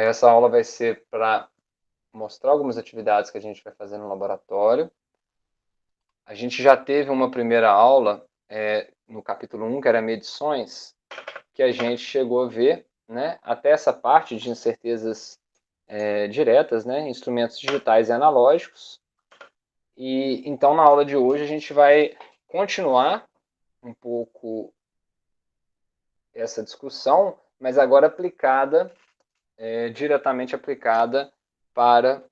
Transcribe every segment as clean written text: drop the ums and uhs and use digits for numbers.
Essa aula vai ser para mostrar algumas atividades que a gente vai fazer no laboratório. A gente já teve uma primeira aula no capítulo 1, que era medições, que a gente chegou a ver, né, até essa parte de incertezas diretas, né, instrumentos digitais e analógicos. E então na aula de hoje a gente vai continuar um pouco essa discussão, mas agora aplicada, diretamente aplicada para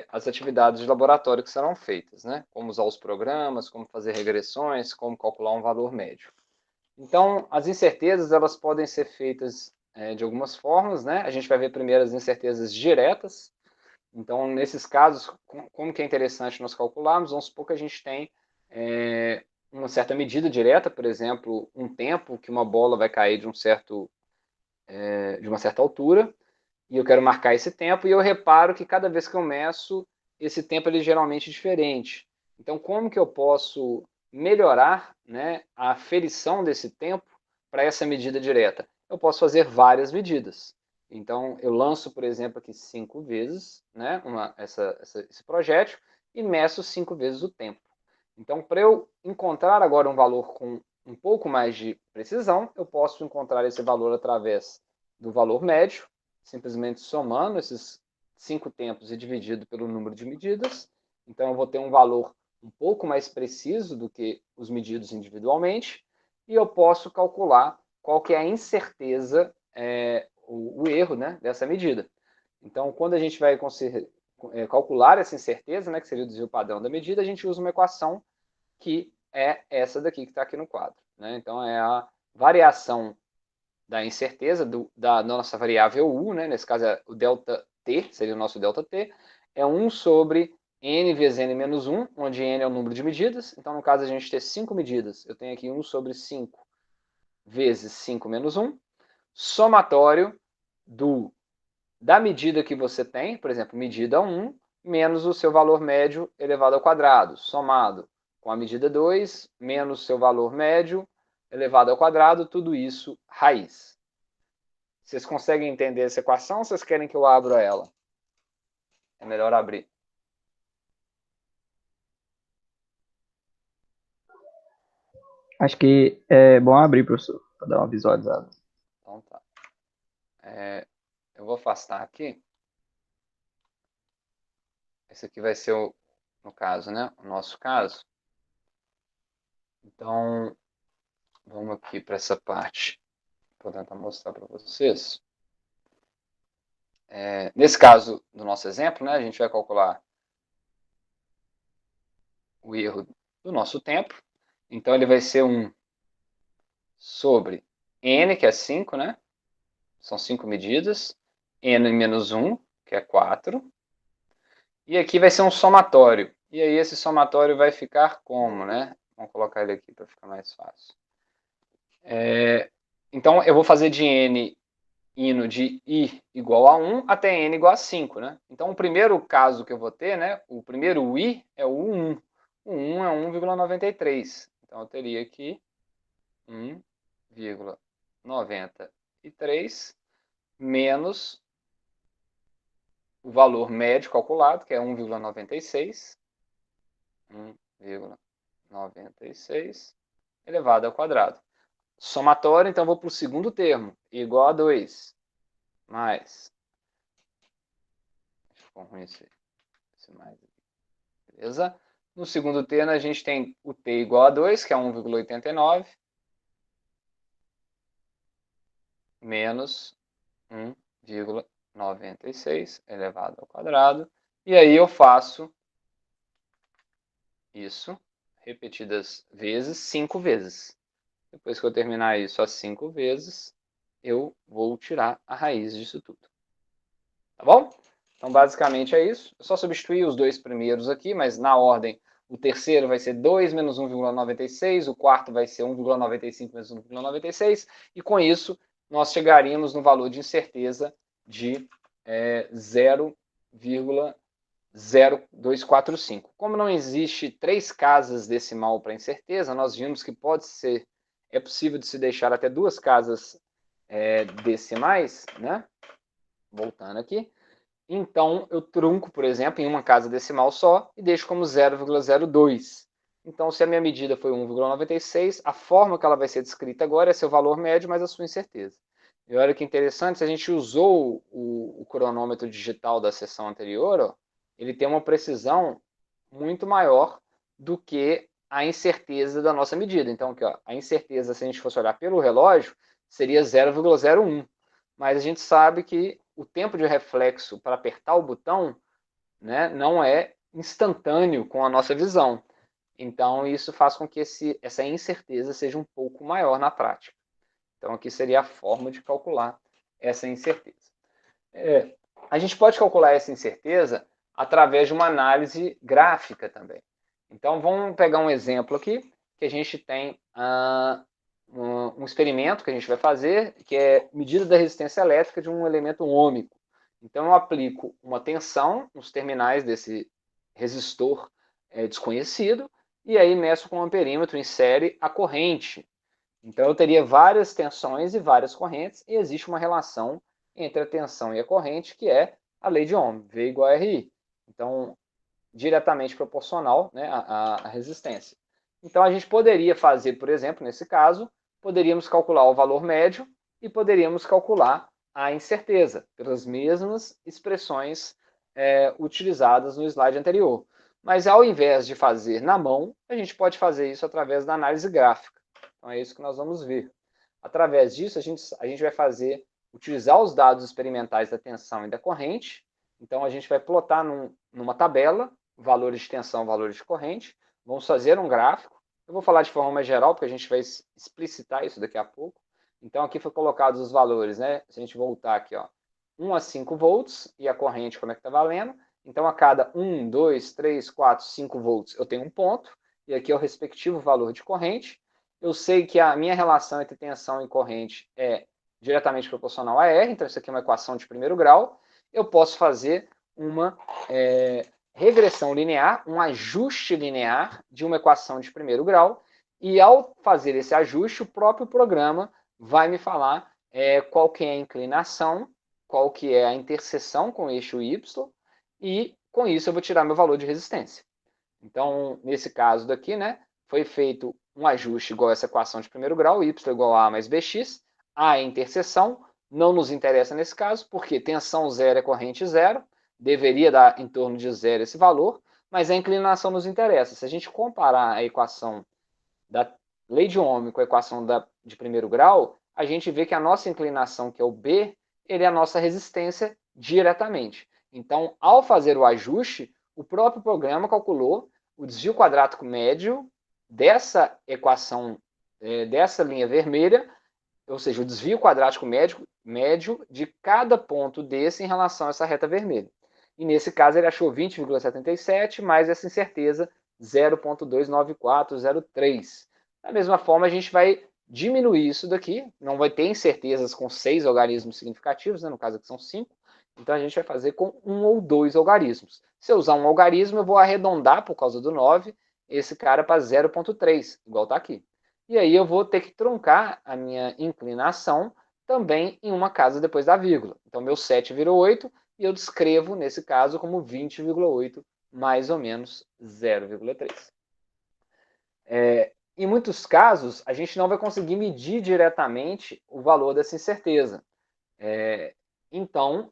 as atividades de laboratório que serão feitas, né? Como usar os programas, como fazer regressões, como calcular um valor médio. Então, as incertezas, elas podem ser feitas de algumas formas, né? A gente vai ver primeiro as incertezas diretas. Então, nesses casos, como que é interessante nós calcularmos, vamos supor que a gente tem uma certa medida direta, por exemplo, um tempo que uma bola vai cair de uma certa altura, e eu quero marcar esse tempo, e eu reparo que cada vez que eu meço, esse tempo é ligeiramente diferente. Então, como que eu posso melhorar, né, a aferição desse tempo para essa medida direta? Eu posso fazer várias medidas. Então, eu lanço, por exemplo, aqui 5 vezes, né, esse projétil e meço 5 vezes o tempo. Então, para eu encontrar agora um valor com um pouco mais de precisão, eu posso encontrar esse valor através do valor médio, simplesmente somando esses 5 tempos e dividido pelo número de medidas. Então, eu vou ter um valor um pouco mais preciso do que os medidos individualmente, e eu posso calcular qual que é a incerteza, o erro, né, dessa medida. Então, quando a gente vai calcular essa incerteza, né, que seria o desvio padrão da medida, a gente usa uma equação que é essa daqui que está aqui no quadro, né? Então, é a variação da incerteza da nossa variável u, né? Nesse caso é o delta t, seria o nosso delta t, é 1 sobre n vezes n menos 1, onde n é o número de medidas. Então, no caso, a gente tem 5 medidas. Eu tenho aqui 1 sobre 5 vezes 5 menos 1, somatório da medida que você tem, por exemplo, medida 1, menos o seu valor médio elevado ao quadrado, somado com a medida 2, menos o seu valor médio elevado ao quadrado, tudo isso raiz. Vocês conseguem entender essa equação ou vocês querem que eu abra ela? É melhor abrir. Acho que é bom abrir, professor, para dar uma visualizada. Então tá. Eu vou afastar aqui. Esse aqui vai ser, no caso, né? O nosso caso. Então, vamos aqui para essa parte. Vou tentar mostrar para vocês. Nesse caso do nosso exemplo, né, a gente vai calcular o erro do nosso tempo. Então, ele vai ser 1 sobre n, que é 5, né? São 5 medidas. N menos 1, que é 4. E aqui vai ser um somatório. E aí esse somatório vai ficar como, né? Vamos colocar ele aqui para ficar mais fácil. Então, eu vou fazer de n indo de i igual a 1 até n igual a 5, né? Então, o primeiro caso que eu vou ter, né? O primeiro i é o 1. O 1 é 1,93. Então, eu teria aqui 1,93 menos o valor médio calculado, que é 1,96. 1,96 elevado ao quadrado. Somatório, então vou para o segundo termo, igual a 2, mais... Ficou ruim esse mais aqui. Beleza? No segundo termo, a gente tem o t igual a 2, que é 1,89, menos 1,96 elevado ao quadrado. E aí eu faço isso repetidas vezes, 5 vezes. Depois que eu terminar isso as 5 vezes, eu vou tirar a raiz disso tudo. Tá bom? Então, basicamente é isso. Eu só substituir os dois primeiros aqui, mas na ordem, o terceiro vai ser 2 menos 1,96, o quarto vai ser 1,95 menos 1,96, e com isso, nós chegaríamos no valor de incerteza de 0,0245. Como não existe 3 casas decimal para incerteza, nós vimos que é possível de se deixar até 2 casas decimais, né? Voltando aqui. Então, eu trunco, por exemplo, em uma casa decimal só e deixo como 0,02. Então, se a minha medida foi 1,96, a forma que ela vai ser descrita agora é seu valor médio mais a sua incerteza. E olha que interessante, se a gente usou o cronômetro digital da sessão anterior, ó, ele tem uma precisão muito maior do que a incerteza da nossa medida. Então, aqui, ó, a incerteza, se a gente fosse olhar pelo relógio, seria 0,01. Mas a gente sabe que o tempo de reflexo para apertar o botão, né, não é instantâneo com a nossa visão. Então, isso faz com que essa incerteza seja um pouco maior na prática. Então, aqui seria a forma de calcular essa incerteza. A gente pode calcular essa incerteza através de uma análise gráfica também. Então, vamos pegar um exemplo aqui, que a gente tem um experimento que a gente vai fazer, que é medida da resistência elétrica de um elemento ôhmico. Então, eu aplico uma tensão nos terminais desse resistor desconhecido, e aí meço com um amperímetro em série a corrente. Então, eu teria várias tensões e várias correntes, e existe uma relação entre a tensão e a corrente, que é a lei de Ohm, V igual a RI. Então, diretamente proporcional, né, à resistência. Então, a gente poderia fazer, por exemplo, nesse caso, poderíamos calcular o valor médio e poderíamos calcular a incerteza, pelas mesmas expressões utilizadas no slide anterior. Mas, ao invés de fazer na mão, a gente pode fazer isso através da análise gráfica. Então, é isso que nós vamos ver. Através disso, a gente vai utilizar os dados experimentais da tensão e da corrente. Então, a gente vai plotar numa tabela valores de tensão, valores de corrente. Vamos fazer um gráfico. Eu vou falar de forma mais geral, porque a gente vai explicitar isso daqui a pouco. Então, aqui foi colocados os valores, né? Se a gente voltar aqui, ó, 1 a 5 volts, e a corrente, como é que está valendo? Então, a cada 1, 2, 3, 4, 5 volts, eu tenho um ponto, e aqui é o respectivo valor de corrente. Eu sei que a minha relação entre tensão e corrente é diretamente proporcional a R, então isso aqui é uma equação de primeiro grau. Eu posso fazer uma regressão linear, um ajuste linear de uma equação de primeiro grau, e ao fazer esse ajuste, o próprio programa vai me falar qual que é a inclinação, qual que é a interseção com o eixo Y, e com isso eu vou tirar meu valor de resistência. Então, nesse caso daqui, né, foi feito um ajuste igual a essa equação de primeiro grau, y igual a mais bx, a é interseção, não nos interessa nesse caso, porque tensão zero é corrente zero, deveria dar em torno de zero esse valor, mas a inclinação nos interessa. Se a gente comparar a equação da lei de Ohm com a equação de primeiro grau, a gente vê que a nossa inclinação, que é o B, ele é a nossa resistência diretamente. Então, ao fazer o ajuste, o próprio programa calculou o desvio quadrático médio dessa equação, dessa linha vermelha, ou seja, o desvio quadrático médio de cada ponto desse em relação a essa reta vermelha. E nesse caso ele achou 20,77 mais essa incerteza 0,29403. Da mesma forma, a gente vai diminuir isso daqui, não vai ter incertezas com 6 algarismos significativos, né? No caso aqui são 5, então a gente vai fazer com 1 ou 2 algarismos. Se eu usar um algarismo, eu vou arredondar por causa do 9, esse cara para 0,3, igual está aqui. E aí eu vou ter que truncar a minha inclinação também em uma casa depois da vírgula. Então meu 7 virou 8 e eu descrevo, nesse caso, como 20,8 mais ou menos 0,3. Em muitos casos, a gente não vai conseguir medir diretamente o valor dessa incerteza. Então,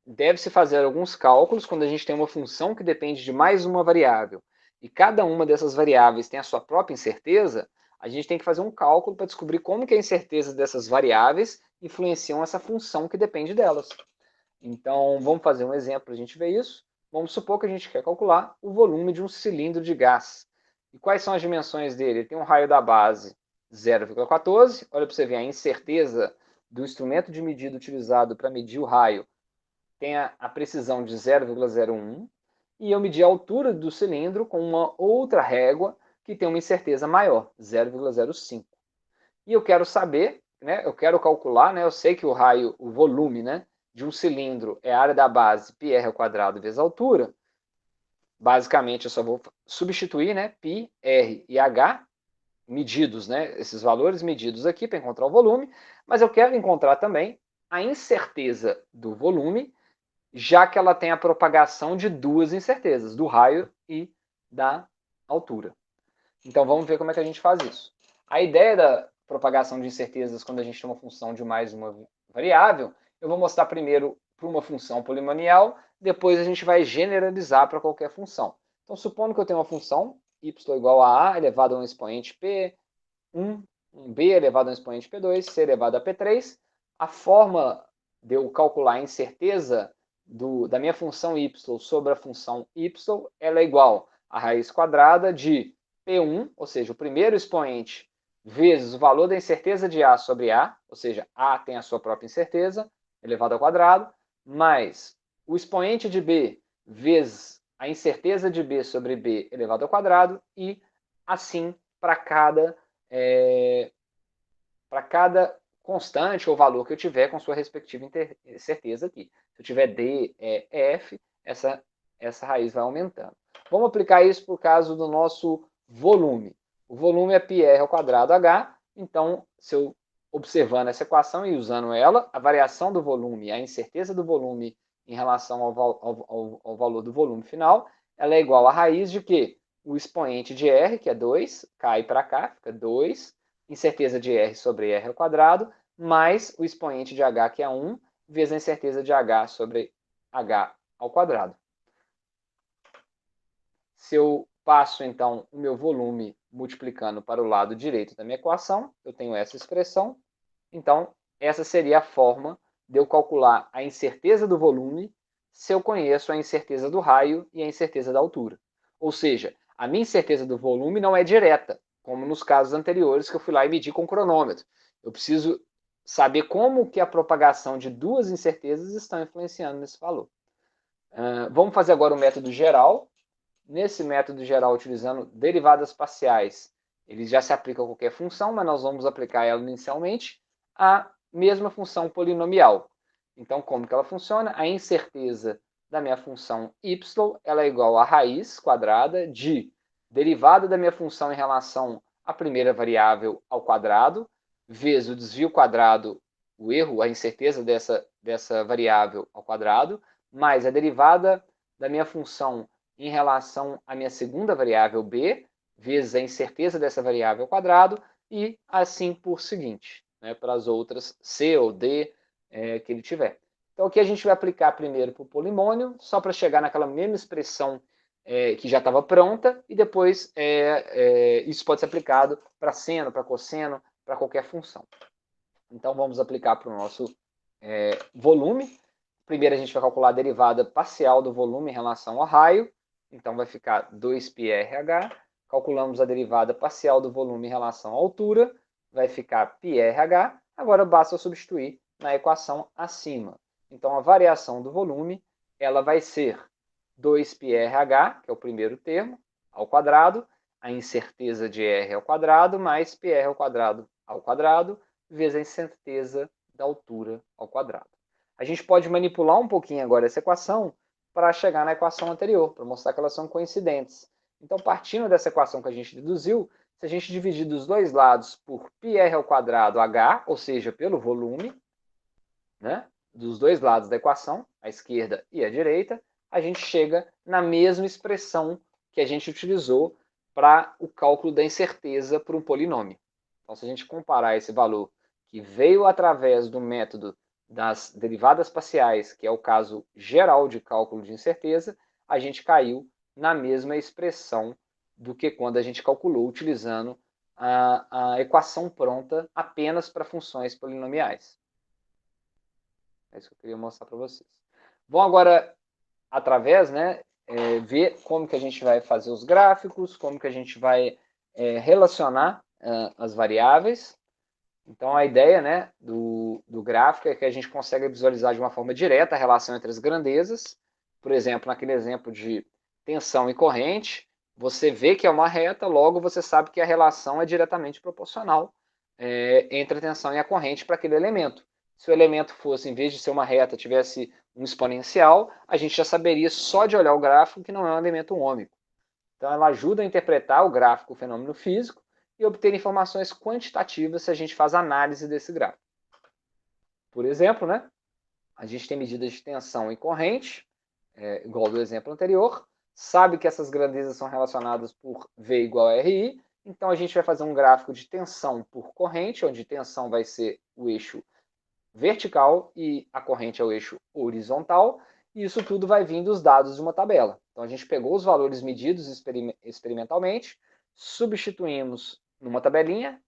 deve-se fazer alguns cálculos quando a gente tem uma função que depende de mais uma variável e cada uma dessas variáveis tem a sua própria incerteza. A gente tem que fazer um cálculo para descobrir como que a incerteza dessas variáveis influenciam essa função que depende delas. Então, vamos fazer um exemplo para a gente ver isso. Vamos supor que a gente quer calcular o volume de um cilindro de gás. E quais são as dimensões dele? Ele tem um raio da base 0,14. Olha para você ver a incerteza do instrumento de medida utilizado para medir o raio. Tem a precisão de 0,01. E eu medi a altura do cilindro com uma outra régua que tem uma incerteza maior, 0,05. E eu quero saber, né, eu quero calcular, né, eu sei que o raio, o volume, né, de um cilindro é a área da base πr ao quadrado vezes a altura. Basicamente, eu só vou substituir, né, π, r e h, medidos, né, esses valores medidos aqui para encontrar o volume, mas eu quero encontrar também a incerteza do volume, já que ela tem a propagação de duas incertezas, do raio e da altura. Então vamos ver como é que a gente faz isso. A ideia da propagação de incertezas quando a gente tem uma função de mais uma variável, eu vou mostrar primeiro para uma função polinomial, depois a gente vai generalizar para qualquer função. Então, supondo que eu tenho uma função y igual a elevado a um expoente p1, b elevado a um expoente p2, c elevado a p3, a forma de eu calcular a incerteza da minha função y sobre a função y, ela é igual a raiz quadrada de P1, ou seja, o primeiro expoente, vezes o valor da incerteza de A sobre A, ou seja, A tem a sua própria incerteza, elevado ao quadrado, mais o expoente de B vezes a incerteza de B sobre B elevado ao quadrado, e assim para cada constante ou valor que eu tiver com sua respectiva certeza aqui. Se eu tiver D, E, F, essa raiz vai aumentando. Vamos aplicar isso para o caso do nosso volume. O volume é πr ao quadrado h, então, se eu observando essa equação e usando ela, a variação do volume, a incerteza do volume em relação ao valor do volume final, ela é igual a raiz de que o expoente de r, que é 2, cai para cá, fica 2, incerteza de r sobre r ao quadrado, mais o expoente de h, que é 1, vezes a incerteza de h sobre h ao quadrado. Se eu passo, então, o meu volume multiplicando para o lado direito da minha equação, eu tenho essa expressão. Então, essa seria a forma de eu calcular a incerteza do volume se eu conheço a incerteza do raio e a incerteza da altura. Ou seja, a minha incerteza do volume não é direta, como nos casos anteriores que eu fui lá e medi com o cronômetro. Eu preciso saber como que a propagação de duas incertezas estão influenciando nesse valor. Vamos fazer agora o método geral. Nesse método geral, utilizando derivadas parciais, ele já se aplica a qualquer função, mas nós vamos aplicar ela inicialmente à mesma função polinomial. Então, como que ela funciona? A incerteza da minha função y, ela é igual a raiz quadrada de derivada da minha função em relação à primeira variável ao quadrado, vezes o desvio quadrado, o erro, a incerteza dessa variável ao quadrado, mais a derivada da minha função em relação à minha segunda variável b, vezes a incerteza dessa variável ao quadrado, e assim por seguinte, né, para as outras c ou d que ele tiver. Então, aqui a gente vai aplicar primeiro para o polimônio, só para chegar naquela mesma expressão que já estava pronta, e depois isso pode ser aplicado para seno, para cosseno, para qualquer função. Então, vamos aplicar para o nosso volume. Primeiro, a gente vai calcular a derivada parcial do volume em relação ao raio. Então, vai ficar 2πrh. Calculamos a derivada parcial do volume em relação à altura. Vai ficar πrh. Agora, basta substituir na equação acima. Então, a variação do volume ela vai ser 2πrh, que é o primeiro termo, ao quadrado, a incerteza de r ao quadrado, mais πr ao quadrado, vezes a incerteza da altura ao quadrado. A gente pode manipular um pouquinho agora essa equação para chegar na equação anterior, para mostrar que elas são coincidentes. Então, partindo dessa equação que a gente deduziu, se a gente dividir dos dois lados por πr ao quadrado h, ou seja, pelo volume, né, dos dois lados da equação, a esquerda e a direita, a gente chega na mesma expressão que a gente utilizou para o cálculo da incerteza para um polinômio. Então, se a gente comparar esse valor que veio através do método das derivadas parciais, que é o caso geral de cálculo de incerteza, a gente caiu na mesma expressão do que quando a gente calculou utilizando a equação pronta apenas para funções polinomiais. É isso que eu queria mostrar para vocês. Vamos agora, através, ver como que a gente vai fazer os gráficos, como que a gente vai relacionar as variáveis. Então, a ideia do gráfico é que a gente consegue visualizar de uma forma direta a relação entre as grandezas. Por exemplo, naquele exemplo de tensão e corrente, você vê que é uma reta, logo você sabe que a relação é diretamente proporcional entre a tensão e a corrente para aquele elemento. Se o elemento fosse, em vez de ser uma reta, tivesse um exponencial, a gente já saberia só de olhar o gráfico que não é um elemento ômico. Então, ela ajuda a interpretar o gráfico, o fenômeno físico, e obter informações quantitativas se a gente faz análise desse gráfico. Por exemplo, né, a gente tem medidas de tensão e corrente, igual do exemplo anterior, sabe que essas grandezas são relacionadas por V igual a RI, então a gente vai fazer um gráfico de tensão por corrente, onde tensão vai ser o eixo vertical e a corrente é o eixo horizontal, e isso tudo vai vir dos dados de uma tabela. Então a gente pegou os valores medidos experimentalmente, substituímos numa tabelinha,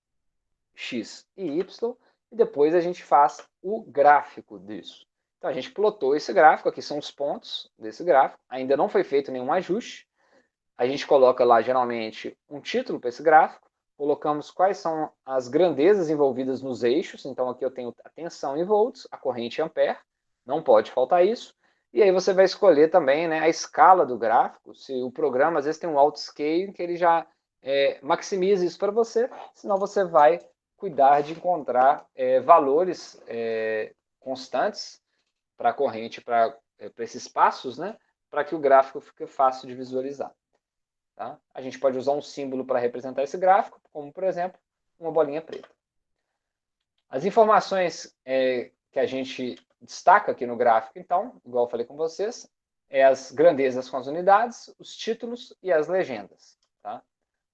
x e y, e depois a gente faz o gráfico disso. Então a gente plotou esse gráfico, aqui são os pontos desse gráfico, ainda não foi feito nenhum ajuste. A gente coloca lá geralmente um título para esse gráfico, colocamos quais são as grandezas envolvidas nos eixos, então aqui eu tenho a tensão em volts, a corrente em ampere, não pode faltar isso, e aí você vai escolher também, né, a escala do gráfico, se o programa às vezes tem um auto-scale que ele já maximiza isso para você, senão você vai cuidar de encontrar valores constantes para a corrente, para esses passos, né, para que o gráfico fique fácil de visualizar. Tá? A gente pode usar um símbolo para representar esse gráfico, como, por exemplo, uma bolinha preta. As informações que a gente destaca aqui no gráfico, então, igual eu falei com vocês, é as grandezas com as unidades, os títulos e as legendas. Tá?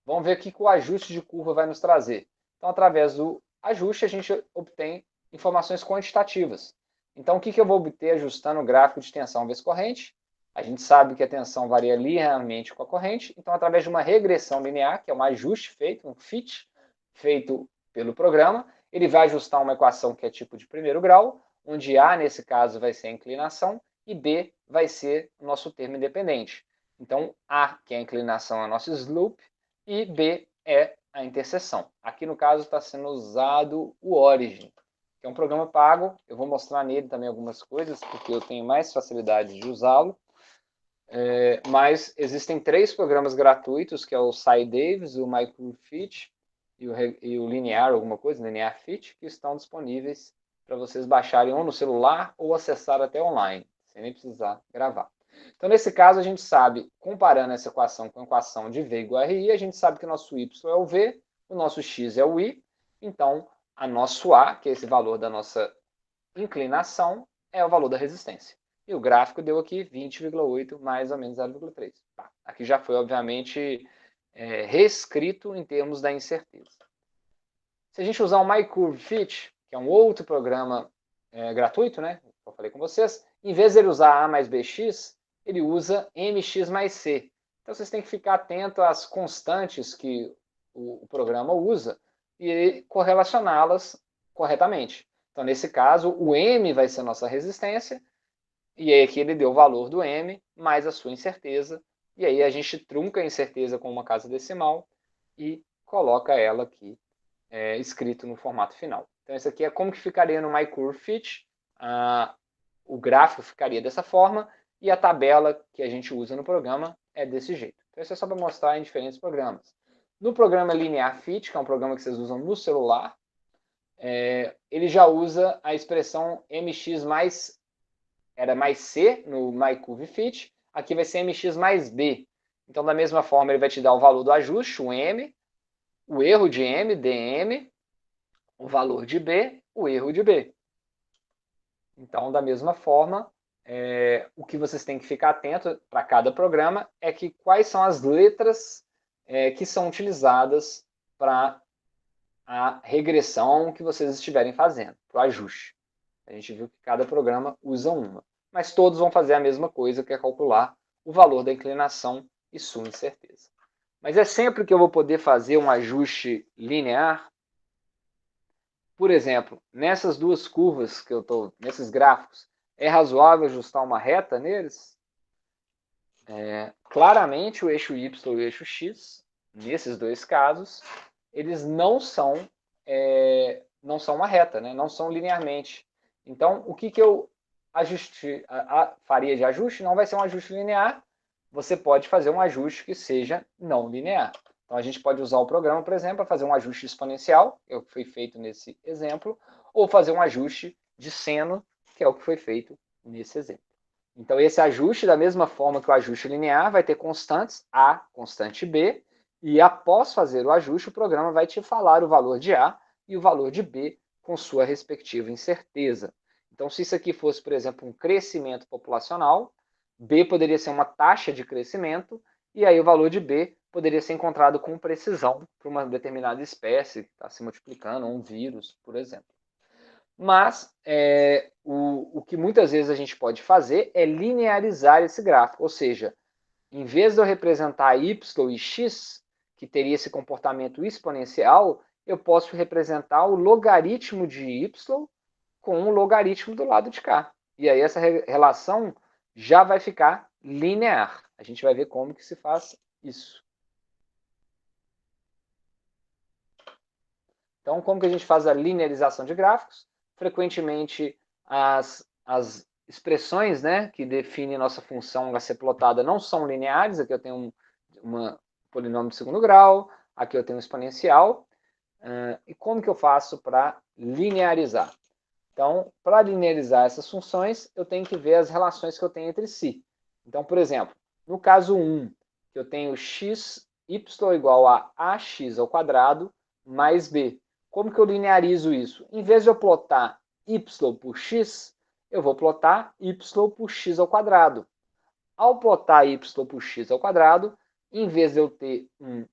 Vamos ver o que o ajuste de curva vai nos trazer. Então, através do ajuste, a gente obtém informações quantitativas. Então, o que eu vou obter ajustando o gráfico de tensão vezes corrente? A gente sabe que a tensão varia linearmente com a corrente, então, através de uma regressão linear, que é um ajuste feito, um fit, feito pelo programa, ele vai ajustar uma equação que é tipo de primeiro grau, onde A, nesse caso, vai ser a inclinação, e B vai ser o nosso termo independente. Então, A, que é a inclinação, é o nosso slope, e B é a interseção. Aqui, no caso, está sendo usado o Origin, que é um programa pago. Eu vou mostrar nele também algumas coisas, porque eu tenho mais facilidade de usá-lo. Mas existem 3 programas gratuitos, que é o SciDavis, o MicroFit e o Linear, alguma coisa, Linear Fit, que estão disponíveis para vocês baixarem ou no celular ou acessar até online, sem nem precisar gravar. Então, nesse caso, a gente sabe, comparando essa equação com a equação de V igual a RI, a gente sabe que o nosso Y é o V, o nosso X é o I, então, a nosso A, que é esse valor da nossa inclinação, é o valor da resistência. E o gráfico deu aqui 20,8 mais ou menos 0,3. Aqui já foi, obviamente, reescrito em termos da incerteza. Se a gente usar o MyCurveFit, que é um outro programa gratuito, né, que eu falei com vocês, em vez de ele usar A mais BX, ele usa MX mais C. Então vocês têm que ficar atento às constantes que o programa usa e correlacioná-las corretamente. Então, nesse caso, o M vai ser a nossa resistência, e aí aqui ele deu o valor do M mais a sua incerteza, e aí a gente trunca a incerteza com uma casa decimal e coloca ela aqui escrito no formato final. Então, esse aqui é como que ficaria no MyCurveFit. O gráfico ficaria dessa forma e a tabela que a gente usa no programa é desse jeito. Então, isso é só para mostrar em diferentes programas. No programa Linear Fit, que é um programa que vocês usam no celular, ele já usa a expressão mx mais, era mais C no MyCurveFit, aqui vai ser mx mais B. Então, da mesma forma, ele vai te dar o valor do ajuste, o M, o erro de M, dm, o valor de B, o erro de B. Então, da mesma forma, o que vocês têm que ficar atento para cada programa é que quais são as letras que são utilizadas para a regressão que vocês estiverem fazendo, para o ajuste. A gente viu que cada programa usa uma, mas todos vão fazer a mesma coisa, que é calcular o valor da inclinação e sua incerteza. Mas é sempre que eu vou poder fazer um ajuste linear. Por exemplo, nessas duas curvas que eu estou, nesses gráficos, é razoável ajustar uma reta neles? Claramente o eixo Y e o eixo X, nesses dois casos, eles não são uma reta, né? Não são linearmente. Então, o que eu faria de ajuste não vai ser um ajuste linear. Você pode fazer um ajuste que seja não linear. Então, a gente pode usar o programa, por exemplo, para fazer um ajuste exponencial, que é o que foi feito nesse exemplo, ou fazer um ajuste de seno, que é o que foi feito nesse exemplo. Então, esse ajuste, da mesma forma que o ajuste linear, vai ter constantes A, constante B, e após fazer o ajuste, o programa vai te falar o valor de A e o valor de B com sua respectiva incerteza. Então, se isso aqui fosse, por exemplo, um crescimento populacional, B poderia ser uma taxa de crescimento, e aí o valor de B poderia ser encontrado com precisão para uma determinada espécie que está se multiplicando, ou um vírus, por exemplo. Mas o que muitas vezes a gente pode fazer é linearizar esse gráfico, ou seja, em vez de eu representar y e x, que teria esse comportamento exponencial, eu posso representar o logaritmo de y com o logaritmo do lado de cá. E aí essa relação já vai ficar linear. A gente vai ver como que se faz isso. Então, como que a gente faz a linearização de gráficos? Frequentemente, as expressões, né, que definem nossa função a ser plotada não são lineares. Aqui eu tenho um polinômio de segundo grau, aqui eu tenho um exponencial. E como que eu faço para linearizar? Então, para linearizar essas funções, eu tenho que ver as relações que eu tenho entre si. Então, por exemplo, no caso 1, que eu tenho x, y igual a ax ao quadrado mais b. Como que eu linearizo isso? Em vez de eu plotar y por x, eu vou plotar y por x ao quadrado. Ao plotar y por x ao quadrado, em vez de eu ter um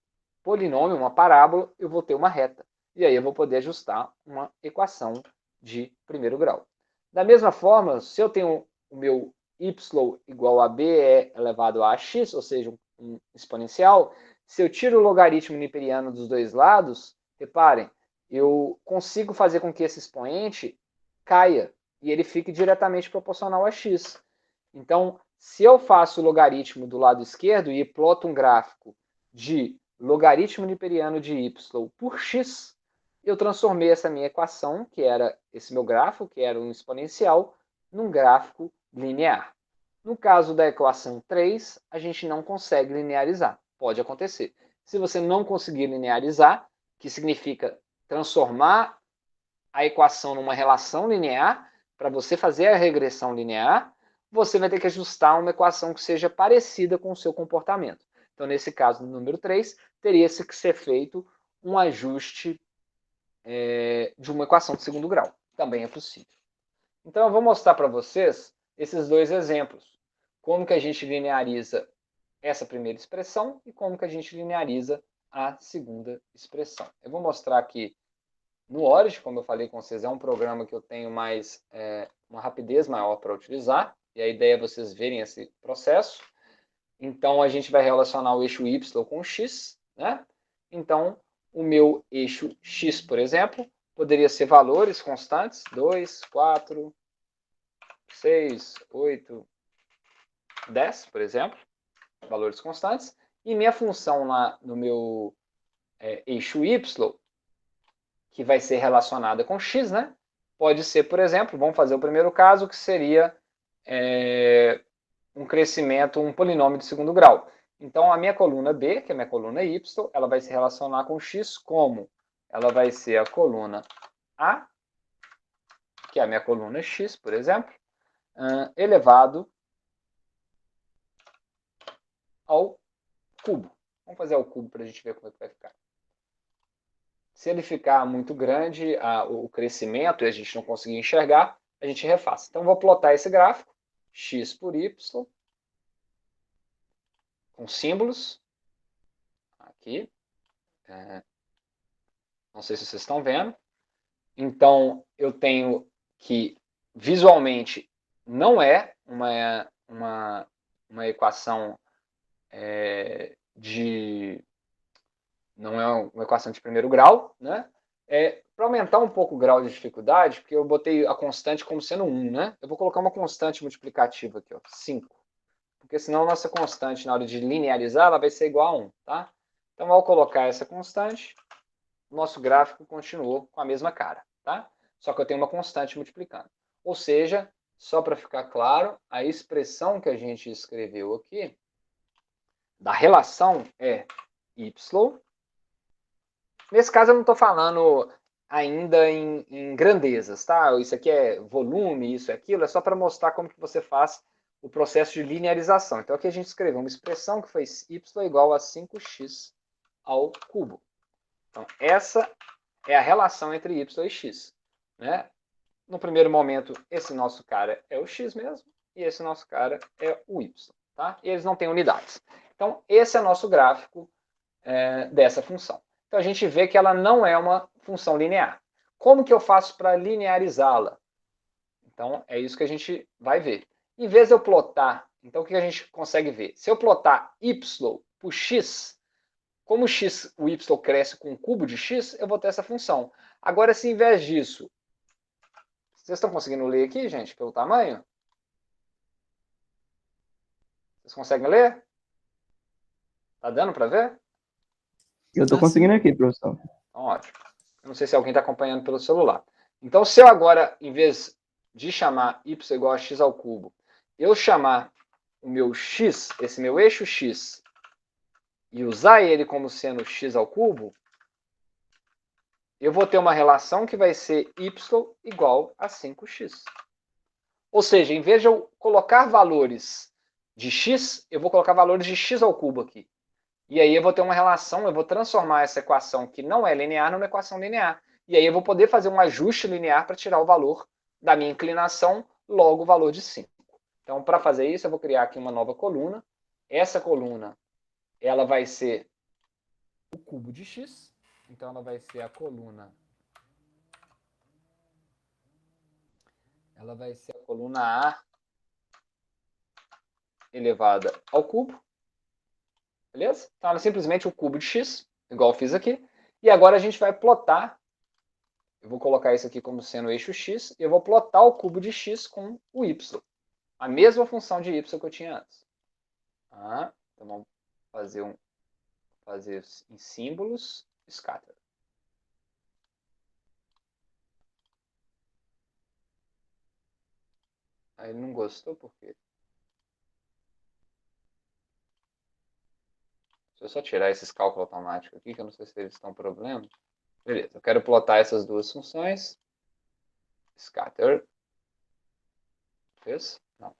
polinômio, uma parábola, eu vou ter uma reta. E aí eu vou poder ajustar uma equação de primeiro grau. Da mesma forma, se eu tenho o meu y igual a b elevado a x, ou seja, um exponencial, se eu tiro o logaritmo niperiano dos dois lados, reparem, eu consigo fazer com que esse expoente caia e ele fique diretamente proporcional a x. Então, se eu faço o logaritmo do lado esquerdo e ploto um gráfico de logaritmo niperiano de y por x, eu transformei essa minha equação, que era esse meu gráfico, que era um exponencial, num gráfico linear. No caso da equação 3, a gente não consegue linearizar. Pode acontecer. Se você não conseguir linearizar, que significa transformar a equação numa relação linear, para você fazer a regressão linear, você vai ter que ajustar uma equação que seja parecida com o seu comportamento. Então, nesse caso, no número 3, teria que ser feito um ajuste de uma equação de segundo grau. Também é possível. Então, eu vou mostrar para vocês esses dois exemplos. Como que a gente lineariza essa primeira expressão e como que a gente lineariza a segunda expressão. Eu vou mostrar aqui no Origin, como eu falei com vocês, é um programa que eu tenho mais uma rapidez maior para utilizar, e a ideia é vocês verem esse processo. Então, a gente vai relacionar o eixo y com o x, né? Então, o meu eixo x, por exemplo, poderia ser valores constantes, 2, 4, 6, 8, 10, por exemplo, valores constantes, e minha função lá no meu eixo y, que vai ser relacionada com x, né? Pode ser, por exemplo, vamos fazer o primeiro caso, que seria um crescimento, um polinômio de segundo grau. Então, a minha coluna B, que é a minha coluna y, ela vai se relacionar com x como? Ela vai ser a coluna A, que é a minha coluna x, por exemplo, elevado ao cubo. Vamos fazer ao cubo para a gente ver como é que vai ficar. Se ele ficar muito grande, o crescimento, e a gente não conseguir enxergar, a gente refaz. Então, vou plotar esse gráfico, x por y, com símbolos. Aqui. Não sei se vocês estão vendo. Então, eu tenho que, visualmente, não é uma equação não é uma equação de primeiro grau, né? Para aumentar um pouco o grau de dificuldade, porque eu botei a constante como sendo 1, né? Eu vou colocar uma constante multiplicativa aqui, ó, 5. Porque senão a nossa constante, na hora de linearizar, ela vai ser igual a 1, tá? Então, ao colocar essa constante, nosso gráfico continuou com a mesma cara, tá? Só que eu tenho uma constante multiplicando. Ou seja, só para ficar claro, a expressão que a gente escreveu aqui, da relação é y. Nesse caso eu não estou falando ainda em grandezas, tá? Isso aqui é volume, isso é aquilo, é só para mostrar como que você faz o processo de linearização. Então aqui a gente escreveu uma expressão que foi y igual a 5x ao cubo. Então essa é a relação entre y e x, né? No primeiro momento, esse nosso cara é o x mesmo, e esse nosso cara é o y. Tá? E eles não têm unidades. Então, esse é nosso gráfico dessa função. Então, a gente vê que ela não é uma função linear. Como que eu faço para linearizá-la? Então, é isso que a gente vai ver. Em vez de eu plotar, então o que a gente consegue ver? Se eu plotar y por x, como o y cresce com um cubo de x, eu vou ter essa função. Agora, se em vez disso, vocês estão conseguindo ler aqui, gente, pelo tamanho? Vocês conseguem ler? Tá dando para ver? Eu tô conseguindo aqui, professor. Então, ótimo. Eu não sei se alguém está acompanhando pelo celular. Então, se eu agora, em vez de chamar y igual a x ao cubo, eu chamar o meu x, esse meu eixo x, e usar ele como sendo x ao cubo, eu vou ter uma relação que vai ser y igual a 5x. Ou seja, em vez de eu colocar valores de x, eu vou colocar valores de x ao cubo aqui. E aí eu vou ter uma relação, eu vou transformar essa equação que não é linear numa equação linear. E aí eu vou poder fazer um ajuste linear para tirar o valor da minha inclinação, logo o valor de 5. Então, para fazer isso, eu vou criar aqui uma nova coluna. Essa coluna, ela vai ser o cubo de x. Então, ela vai ser a coluna... Ela vai ser a coluna A elevada ao cubo. Beleza? Então, ela é simplesmente o cubo de x, igual eu fiz aqui. E agora a gente vai plotar. Eu vou colocar isso aqui como sendo o eixo x, e eu vou plotar o cubo de x com o y. A mesma função de y que eu tinha antes. Então vamos fazer em símbolos, scatter. Aí ele não gostou, por quê? Deixa eu só tirar esses cálculos automáticos aqui, que eu não sei se eles estão problema. Beleza, eu quero plotar essas duas funções. Scatter. Fez? Não.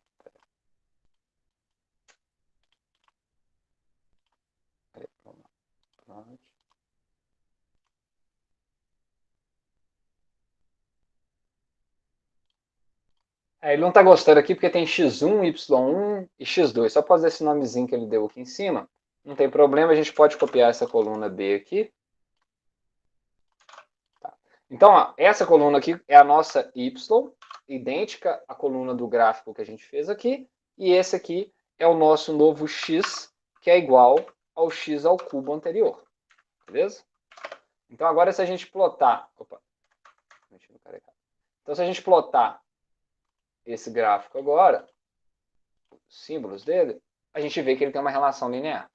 Peraí, pronto. Ele não está gostando aqui porque tem x1, y1 e x2. Só por causa desse nomezinho que ele deu aqui em cima. Não tem problema, a gente pode copiar essa coluna B aqui. Tá. Então, ó, essa coluna aqui é a nossa y, idêntica à coluna do gráfico que a gente fez aqui. E esse aqui é o nosso novo x, que é igual ao x ao cubo anterior. Beleza? Então, agora se a gente plotar... Opa, então, se a gente plotar esse gráfico agora, os símbolos dele, a gente vê que ele tem uma relação linear.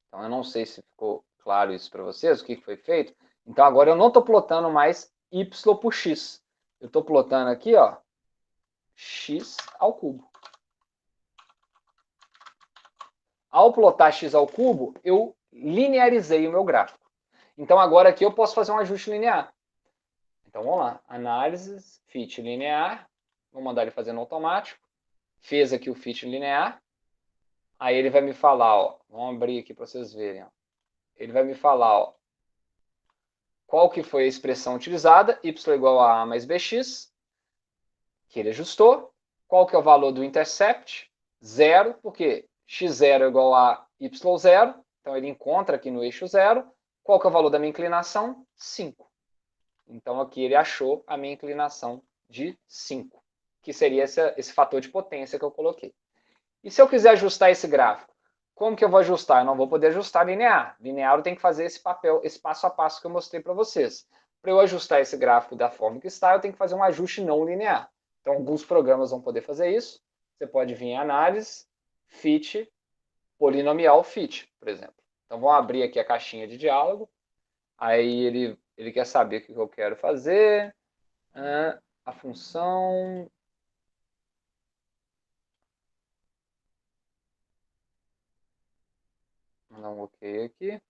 Então, eu não sei se ficou claro isso para vocês, o que foi feito. Então, agora eu não estou plotando mais y por x. Eu estou plotando aqui, ó, x ao cubo. Ao plotar x ao cubo, eu linearizei o meu gráfico. Então, agora aqui eu posso fazer um ajuste linear. Então, vamos lá. Análise, fit linear. Vou mandar ele fazer no automático. Fez aqui o fit linear. Aí ele vai me falar, ó, vamos abrir aqui para vocês verem, ó. Ele vai me falar, ó, qual que foi a expressão utilizada, y igual a mais bx, que ele ajustou. Qual que é o valor do intercept? 0, porque x0 é igual a y0, então ele encontra aqui no eixo 0. Qual que é o valor da minha inclinação? 5. Então aqui ele achou a minha inclinação de 5, que seria esse fator de potência que eu coloquei. E se eu quiser ajustar esse gráfico? Como que eu vou ajustar? Eu não vou poder ajustar linear. Linear eu tenho que fazer esse passo a passo que eu mostrei para vocês. Para eu ajustar esse gráfico da forma que está, eu tenho que fazer um ajuste não linear. Então, alguns programas vão poder fazer isso. Você pode vir em análise, fit, polinomial fit, por exemplo. Então, vamos abrir aqui a caixinha de diálogo. Aí ele quer saber o que eu quero fazer. A função... Vou dar um ok aqui.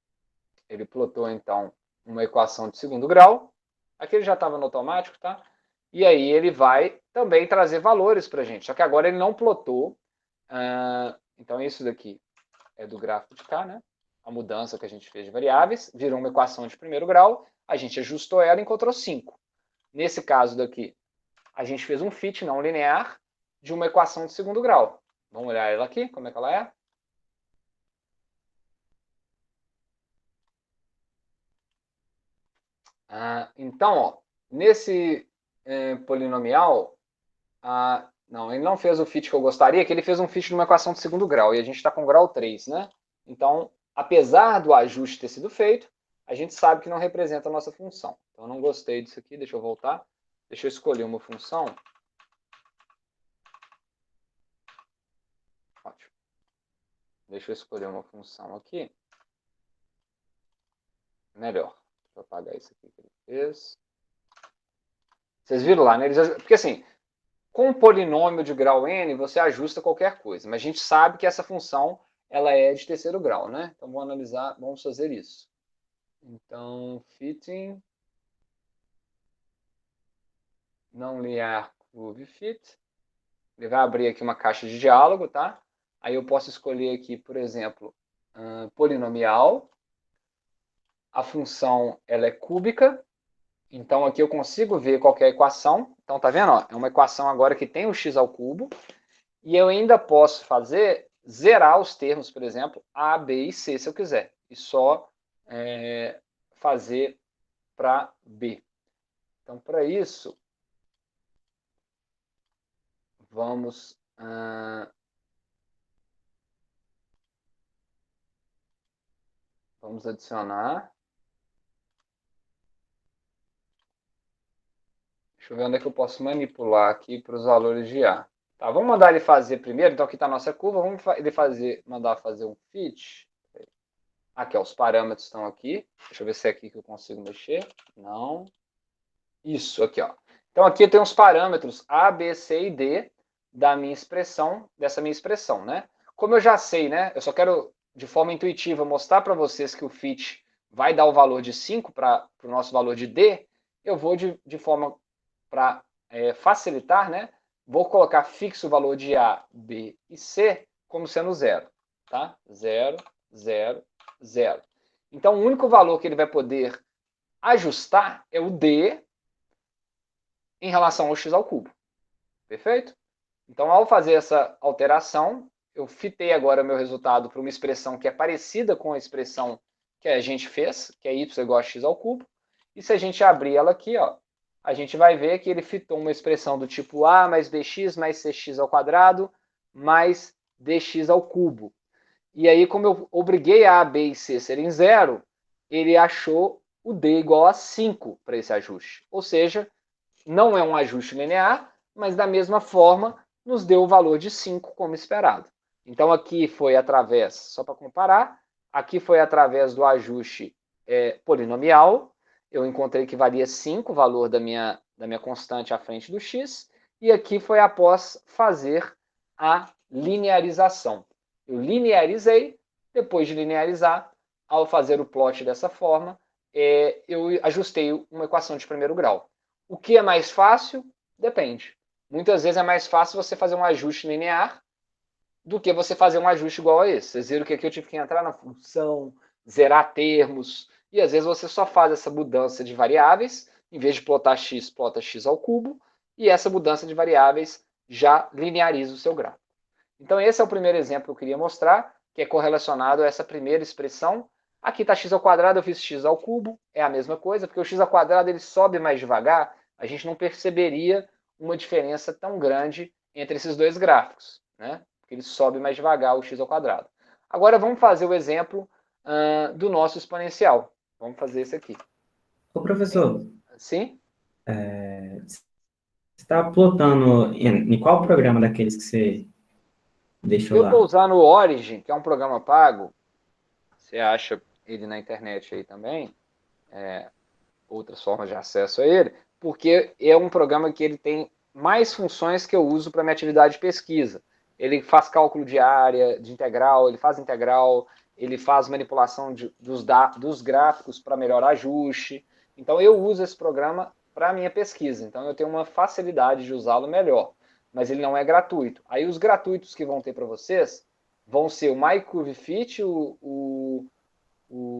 Ele plotou, então, uma equação de segundo grau. Aqui ele já estava no automático, tá? E aí ele vai também trazer valores para a gente. Só que agora ele não plotou. Então, isso daqui é do gráfico de cá, né? A mudança que a gente fez de variáveis. Virou uma equação de primeiro grau. A gente ajustou ela e encontrou 5. Nesse caso daqui, a gente fez um fit não linear de uma equação de segundo grau. Vamos olhar ela aqui, como é que ela é? Então, ó, nesse polinomial, não, ele não fez o fit que eu gostaria, que ele fez um fit de uma equação de segundo grau, e a gente está com grau 3, né? Então, apesar do ajuste ter sido feito, a gente sabe que não representa a nossa função. Então, eu não gostei disso aqui, deixa eu voltar. Deixa eu escolher uma função. Ótimo. Deixa eu escolher uma função aqui. Melhor. Deixa eu apagar isso aqui que ele fez. Vocês viram lá, né? Porque assim, com um polinômio de grau n, você ajusta qualquer coisa. Mas a gente sabe que essa função ela é de terceiro grau, né? Então vamos analisar, vamos fazer isso. Então, fitting não linear curve fit. Ele vai abrir aqui uma caixa de diálogo, tá? Aí eu posso escolher aqui, por exemplo, polinomial. A função ela é cúbica. Então aqui eu consigo ver qual é a equação. Então tá vendo? Ó, é uma equação agora que tem o x ao cubo. E eu ainda posso zerar os termos, por exemplo, A, B e C, se eu quiser. E só fazer para B. Então, para isso, vamos adicionar. Deixa eu ver onde é que eu posso manipular aqui para os valores de A. Tá, vamos mandar ele fazer primeiro. Então, aqui está a nossa curva. Vamos mandar fazer um fit. Aqui, ó, os parâmetros estão aqui. Deixa eu ver se é aqui que eu consigo mexer. Não. Isso, aqui, ó. Então, aqui tem os parâmetros A, B, C e D da minha expressão, dessa minha expressão, né? Como eu já sei, né? Eu só quero, de forma intuitiva, mostrar para vocês que o fit vai dar o valor de 5 para o nosso valor de D. Eu vou, de forma para facilitar, né? Vou colocar fixo o valor de A, B e C como sendo zero, tá? 0, 0, 0. Então, o único valor que ele vai poder ajustar é o D em relação ao x ao cubo. Perfeito? Então, ao fazer essa alteração, eu fitei agora meu resultado para uma expressão que é parecida com a expressão que a gente fez, que é y igual a x ao cubo. E se a gente abrir ela aqui, ó, a gente vai ver que ele fitou uma expressão do tipo a mais bx mais cx ao quadrado mais dx ao cubo. E aí, como eu obriguei a, b e c serem zero, ele achou o d igual a 5 para esse ajuste. Ou seja, não é um ajuste linear, mas da mesma forma nos deu o valor de 5 como esperado. Então aqui foi através, só para comparar, aqui foi através do ajuste polinomial. Eu encontrei que valia 5 o valor da minha constante à frente do x, e aqui foi após fazer a linearização. Eu linearizei, depois de linearizar, ao fazer o plot dessa forma, eu ajustei uma equação de primeiro grau. O que é mais fácil? Depende. Muitas vezes é mais fácil você fazer um ajuste linear do que você fazer um ajuste igual a esse. Vocês viram que aqui eu tive que entrar na função, zerar termos, e às vezes você só faz essa mudança de variáveis, em vez de plotar x, plota x ao cubo, e essa mudança de variáveis já lineariza o seu gráfico. Então esse é o primeiro exemplo que eu queria mostrar, que é correlacionado a essa primeira expressão. Aqui está x ao quadrado, eu fiz x ao cubo, é a mesma coisa, porque o x ao quadrado ele sobe mais devagar, a gente não perceberia uma diferença tão grande entre esses dois gráficos, né? Porque ele sobe mais devagar o x ao quadrado. Agora vamos fazer o exemplo do nosso exponencial. Vamos fazer esse aqui. Ô, professor, Sim? você está plotando em qual programa daqueles que você deixou Eu estou lá? usando o Origin, que é um programa pago. Você acha ele na internet aí também. Outras formas de acesso a ele, porque é um programa que ele tem mais funções que eu uso para minha atividade de pesquisa. Ele faz cálculo de área, de integral, ele faz manipulação dos gráficos para melhor ajuste. Então eu uso esse programa para a minha pesquisa, então eu tenho uma facilidade de usá-lo melhor, mas ele não é gratuito. Aí os gratuitos que vão ter para vocês vão ser o MyCurveFit, o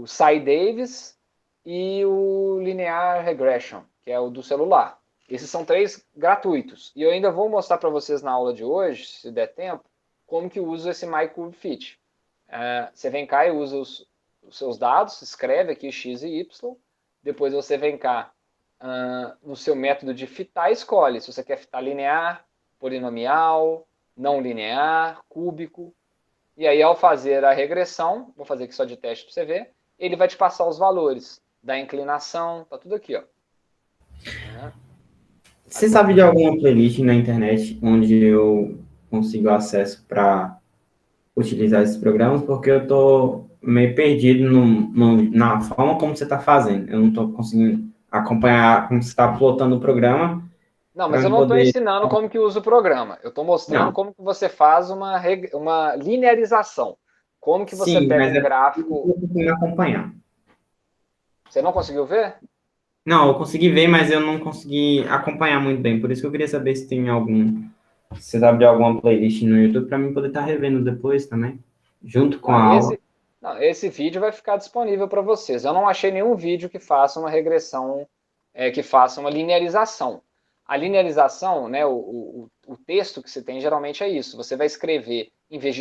SciDavis e o Linear Regression, que é o do celular. Esses são 3 gratuitos. E eu ainda vou mostrar para vocês na aula de hoje, se der tempo, como que usa esse MyCubeFit. Você vem cá e usa os seus dados, escreve aqui x e y, depois você vem cá no seu método de fitar, escolhe se você quer fitar linear, polinomial, não linear, cúbico. E aí, ao fazer a regressão, vou fazer aqui só de teste para você ver, ele vai te passar os valores da inclinação, tá tudo aqui, ó. Você sabe de alguma playlist na internet onde eu consigo acesso para utilizar esses programas? Porque eu estou meio perdido na forma como você está fazendo. Eu não estou conseguindo acompanhar como você está plotando o programa. Não, mas eu não estou ensinando como que usa o programa. Eu estou mostrando como que você faz uma linearização. Como que você pega um gráfico... Eu consegui acompanhar. Você não conseguiu ver? Não, eu consegui ver, mas eu não consegui acompanhar muito bem. Por isso que eu queria saber se tem algum... Se você sabe de alguma playlist no YouTube para mim poder estar revendo depois também, junto com a aula. Esse vídeo vai ficar disponível para vocês. Eu não achei nenhum vídeo que faça uma regressão, que faça uma linearização. A linearização, né, o texto que você tem geralmente é isso. Você vai escrever, em vez de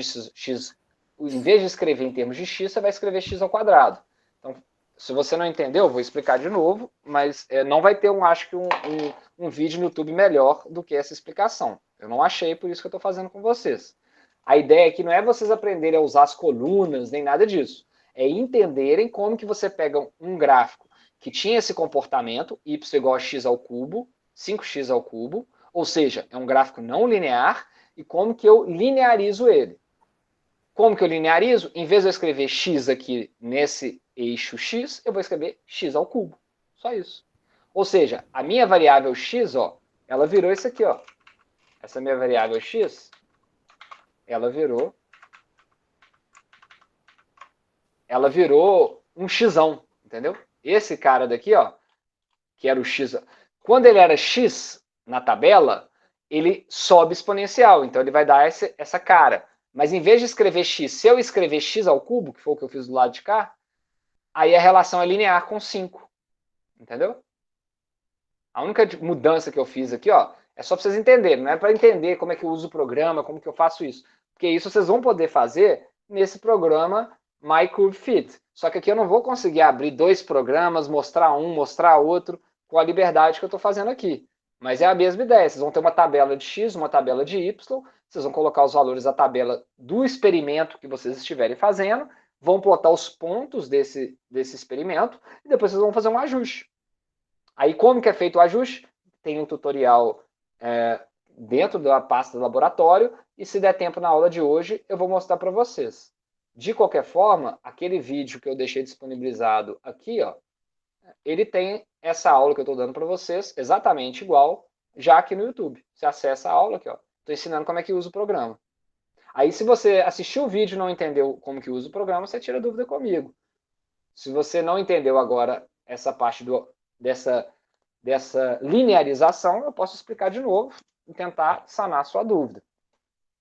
escrever em termos de x, você vai escrever x ao quadrado. Então, se você não entendeu, eu vou explicar de novo, mas não vai ter, acho que um vídeo no YouTube melhor do que essa explicação. Eu não achei, por isso que eu estou fazendo com vocês. A ideia aqui não é vocês aprenderem a usar as colunas, nem nada disso. É entenderem como que você pega um gráfico que tinha esse comportamento, y igual a x ao cubo, 5x ao cubo, ou seja, é um gráfico não linear, e como que eu linearizo ele. Como que eu linearizo? Em vez de eu escrever x aqui nesse eixo x, eu vou escrever x ao cubo. Só isso. Ou seja, a minha variável x, ó, ela virou isso aqui, ó. Essa minha variável x, ela virou um xão, entendeu? Esse cara daqui, ó, que era o x, quando ele era x na tabela, ele sobe exponencial, então ele vai dar essa cara. Mas em vez de escrever x, se eu escrever x ao cubo, que foi o que eu fiz do lado de cá, aí a relação é linear com 5, entendeu? A única mudança que eu fiz aqui, ó, é só para vocês entenderem, não é para entender como é que eu uso o programa, como que eu faço isso. Porque isso vocês vão poder fazer nesse programa MyCubeFit. Só que aqui eu não vou conseguir abrir 2 programas, mostrar um, mostrar outro, com a liberdade que eu estou fazendo aqui. Mas é a mesma ideia, vocês vão ter uma tabela de x, uma tabela de y, vocês vão colocar os valores da tabela do experimento que vocês estiverem fazendo, vão plotar os pontos desse experimento, e depois vocês vão fazer um ajuste. Aí como que é feito o ajuste? Tem um tutorial dentro da pasta do laboratório, e se der tempo na aula de hoje, eu vou mostrar para vocês. De qualquer forma, aquele vídeo que eu deixei disponibilizado aqui, ó, ele tem essa aula que eu estou dando para vocês, exatamente igual, já aqui no YouTube. Você acessa a aula aqui, ó. Estou ensinando como é que usa o programa. Aí, se você assistiu o vídeo e não entendeu como que usa o programa, você tira dúvida comigo. Se você não entendeu agora essa parte dessa linearização, eu posso explicar de novo e tentar sanar a sua dúvida.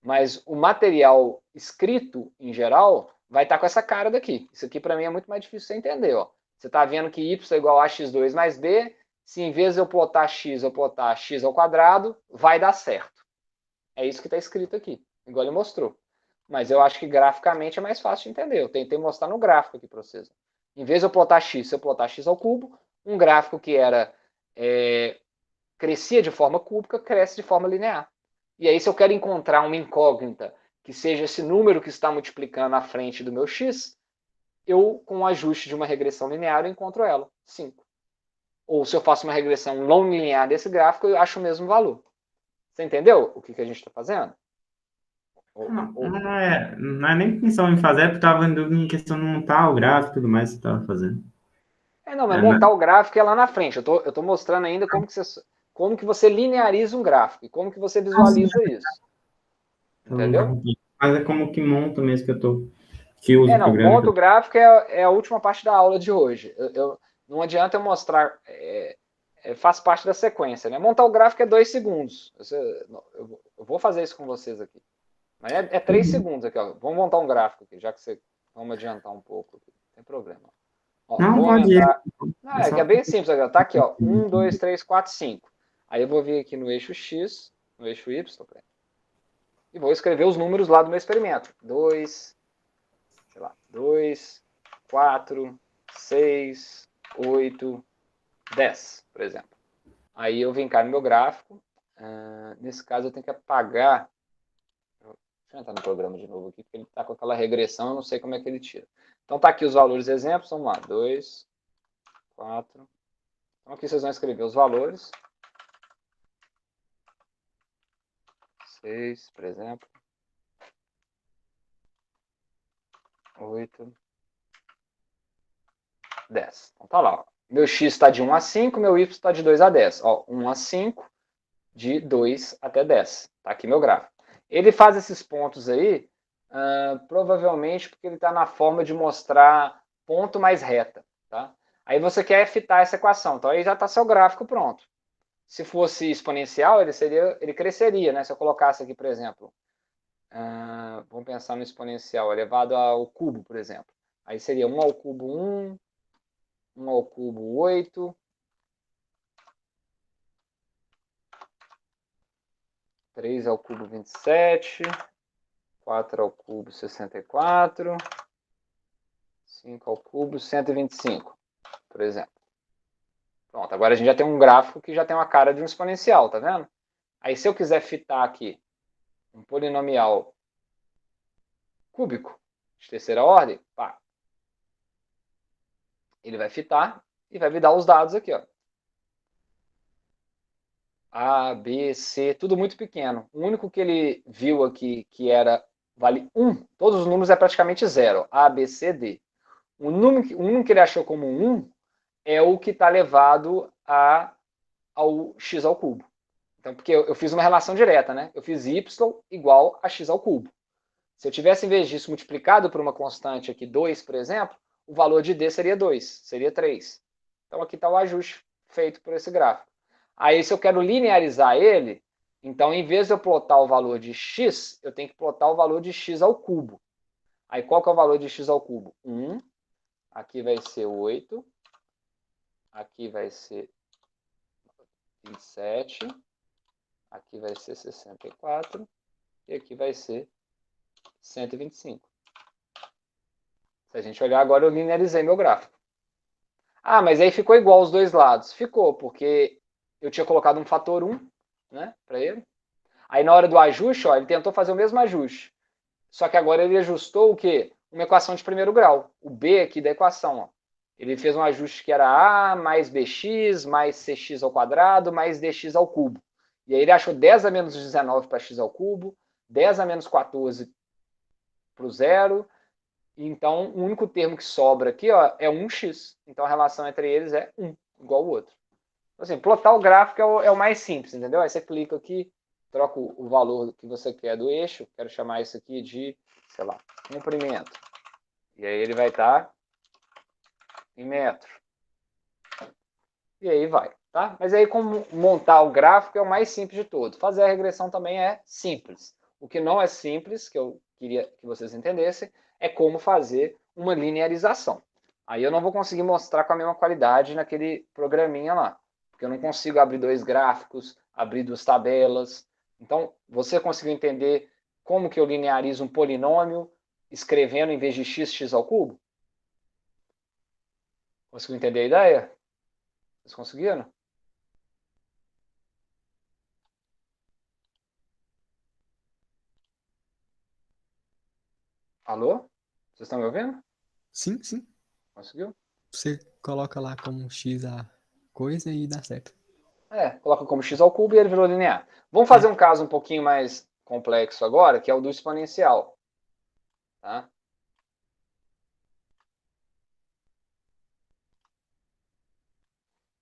Mas o material escrito, em geral, vai estar com essa cara daqui. Isso aqui, para mim, é muito mais difícil de você entender, ó. Você está vendo que y é igual a x2 mais b, se em vez de eu plotar x, eu plotar x ao quadrado, vai dar certo. É isso que está escrito aqui, igual ele mostrou. Mas eu acho que graficamente é mais fácil de entender. Eu tentei mostrar no gráfico aqui para vocês. Em vez de eu plotar x, se eu plotar x ao cubo, um gráfico que crescia de forma cúbica, cresce de forma linear. E aí, se eu quero encontrar uma incógnita, que seja esse número que está multiplicando à frente do meu x, eu, com o ajuste de uma regressão linear, eu encontro ela, 5. Ou se eu faço uma regressão não linear desse gráfico, eu acho o mesmo valor. Você entendeu o que a gente está fazendo? Não é nem questão em fazer, porque estava em dúvida em questão de montar o gráfico e tudo mais que você estava fazendo. Mas montar o gráfico é lá na frente. Eu estou mostrando ainda como que você lineariza um gráfico e como que você visualiza isso. Entendeu? Mas é como que monta mesmo que uso o programa. Monta o gráfico é a última parte da aula de hoje. Não adianta eu mostrar, faz parte da sequência, né? Montar o gráfico é 2 segundos. Eu vou fazer isso com vocês aqui. Mas é 3 segundos aqui, ó. Vamos montar um gráfico aqui, já que vamos adiantar um pouco aqui. Não tem problema. Ó, não, pode ir. É bem simples aqui, ó. Tá aqui, ó. 1, 2, 3, 4, 5. Aí eu vou vir aqui no eixo X, no eixo Y, e vou escrever os números lá do meu experimento. 2, 4, 6, 8, 10, por exemplo. Aí eu vim cá no meu gráfico. Nesse caso eu tenho que apagar. Deixa eu entrar no programa de novo aqui, porque ele está com aquela regressão, eu não sei como é que ele tira. Então tá aqui os valores exemplos, vamos lá. 2, 4. Então aqui vocês vão escrever os valores. 6, por exemplo. 8, 10. Então tá lá, ó. Meu x está de 1 a 5, meu y está de 2 a 10. Ó, 1 a 5, de 2 até 10. Tá aqui meu gráfico. Ele faz esses pontos aí, provavelmente porque ele está na forma de mostrar ponto mais reta. Tá? Aí você quer fitar essa equação. Então aí já está seu gráfico pronto. Se fosse exponencial, ele cresceria, né? Se eu colocasse aqui, por exemplo, vamos pensar no exponencial elevado ao cubo, por exemplo. Aí seria 1 ao cubo 1, 1 ao cubo 8, 3 ao cubo 27, 4 ao cubo 64, 5 ao cubo 125, por exemplo. Pronto, agora a gente já tem um gráfico que já tem uma cara de um exponencial, tá vendo? Aí se eu quiser fitar aqui um polinomial cúbico de terceira ordem, pá, ele vai fitar e vai me dar os dados aqui, ó. A, B, C, tudo muito pequeno. O único que ele viu aqui que vale 1, todos os números é praticamente zero. A, B, C, D. O número que ele achou como 1 é o que está levado ao x ao cubo. Então, porque eu fiz uma relação direta, né? Eu fiz y igual a x ao cubo. Se eu tivesse, em vez disso, multiplicado por uma constante aqui, 2, por exemplo, o valor de d seria 2, seria 3. Então, aqui está o ajuste feito por esse gráfico. Aí, se eu quero linearizar ele, então, em vez de eu plotar o valor de x, eu tenho que plotar o valor de x ao cubo. Aí, qual que é o valor de x ao cubo? 1. Aqui vai ser 8. Aqui vai ser 27. Aqui vai ser 64. E aqui vai ser 125. Se a gente olhar agora, eu linearizei meu gráfico. Ah, mas aí ficou igual os dois lados. Ficou, porque eu tinha colocado um fator 1, né, para ele. Aí na hora do ajuste, ó, ele tentou fazer o mesmo ajuste. Só que agora ele ajustou o quê? Uma equação de primeiro grau. O B aqui da equação, ó. Ele fez um ajuste que era A mais BX mais CX ao quadrado mais DX ao cubo. E aí ele achou 10 a menos 19 para x ao cubo, 10 a menos 14 para o zero. Então, o único termo que sobra aqui, ó, é 1x. Então, a relação entre eles é 1, igual ao outro. Então, assim, plotar o gráfico é o mais simples, entendeu? Aí você clica aqui, troca o valor que você quer do eixo. Quero chamar isso aqui de, sei lá, comprimento. E aí ele vai estar em metro. E aí vai, tá? Mas aí como montar o gráfico é o mais simples de todos. Fazer a regressão também é simples. O que não é simples, que eu queria que vocês entendessem, é como fazer uma linearização. Aí eu não vou conseguir mostrar com a mesma qualidade naquele programinha lá, porque eu não consigo abrir dois gráficos, abrir duas tabelas. Então, você conseguiu entender como que eu linearizo um polinômio escrevendo em vez de x ao cubo? Conseguiu entender a ideia? Vocês conseguiram? Alô? Vocês estão me ouvindo? Sim, sim. Conseguiu? Você coloca lá como X a coisa e dá certo. Coloca como x ao cubo e ele virou linear. Vamos fazer um caso um pouquinho mais complexo agora, que é o do exponencial. Tá?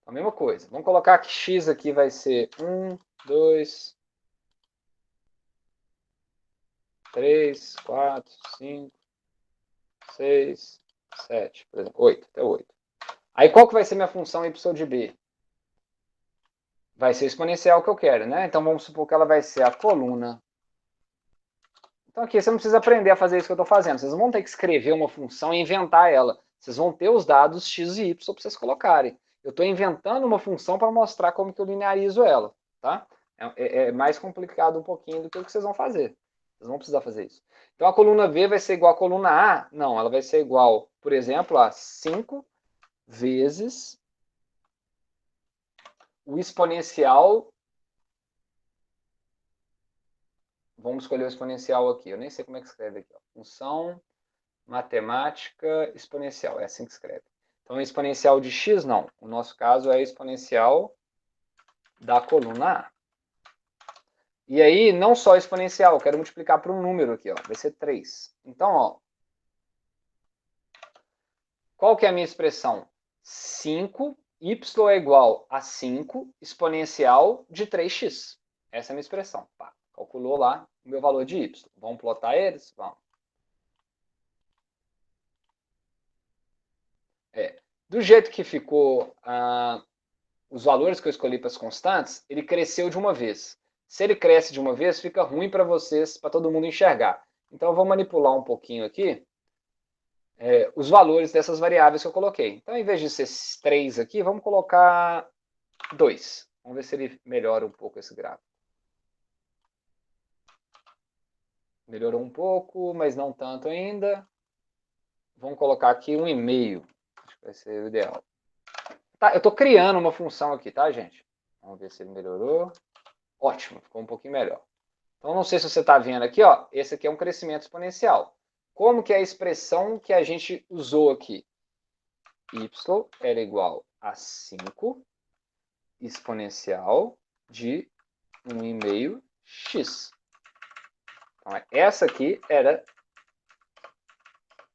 A mesma coisa. Vamos colocar que x aqui vai ser 1, 2, 3, 4, 5, 6, 7, por exemplo, 8, até 8. Aí qual que vai ser minha função y de b? Vai ser o exponencial que eu quero, né? Então vamos supor que ela vai ser a coluna. Então aqui você não precisa aprender a fazer isso que eu estou fazendo. Vocês não vão ter que escrever uma função e inventar ela. Vocês vão ter os dados x e y para vocês colocarem. Eu estou inventando uma função para mostrar como que eu linearizo ela, tá? É mais complicado um pouquinho do que o que vocês vão fazer. Vocês vão precisar fazer isso. Então, a coluna V vai ser igual à coluna A? Não, ela vai ser igual, por exemplo, a 5 vezes o exponencial. Vamos escolher o exponencial aqui. Eu nem sei como é que escreve aqui. Ó. Função matemática exponencial. É assim que escreve. Então, exponencial de x, não. O nosso caso é exponencial da coluna A. E aí, não só exponencial, eu quero multiplicar por um número aqui, ó. Vai ser 3. Então, ó, qual que é a minha expressão? 5, y é igual a 5 exponencial de 3x. Essa é a minha expressão. Pá, calculou lá o meu valor de y. Vamos plotar eles? Vamos. Do jeito que ficou os valores que eu escolhi para as constantes, ele cresceu de uma vez. Se ele cresce de uma vez, fica ruim para vocês, para todo mundo enxergar. Então, eu vou manipular um pouquinho aqui os valores dessas variáveis que eu coloquei. Então, em vez de ser 3 aqui, vamos colocar 2. Vamos ver se ele melhora um pouco esse gráfico. Melhorou um pouco, mas não tanto ainda. Vamos colocar aqui 1,5. Acho que vai ser o ideal. Tá, eu estou criando uma função aqui, tá, gente? Vamos ver se ele melhorou. Ótimo, ficou um pouquinho melhor. Então, não sei se você está vendo aqui, ó, esse aqui é um crescimento exponencial. Como que é a expressão que a gente usou aqui? Y era igual a 5 exponencial de 1,5x. Então, essa aqui era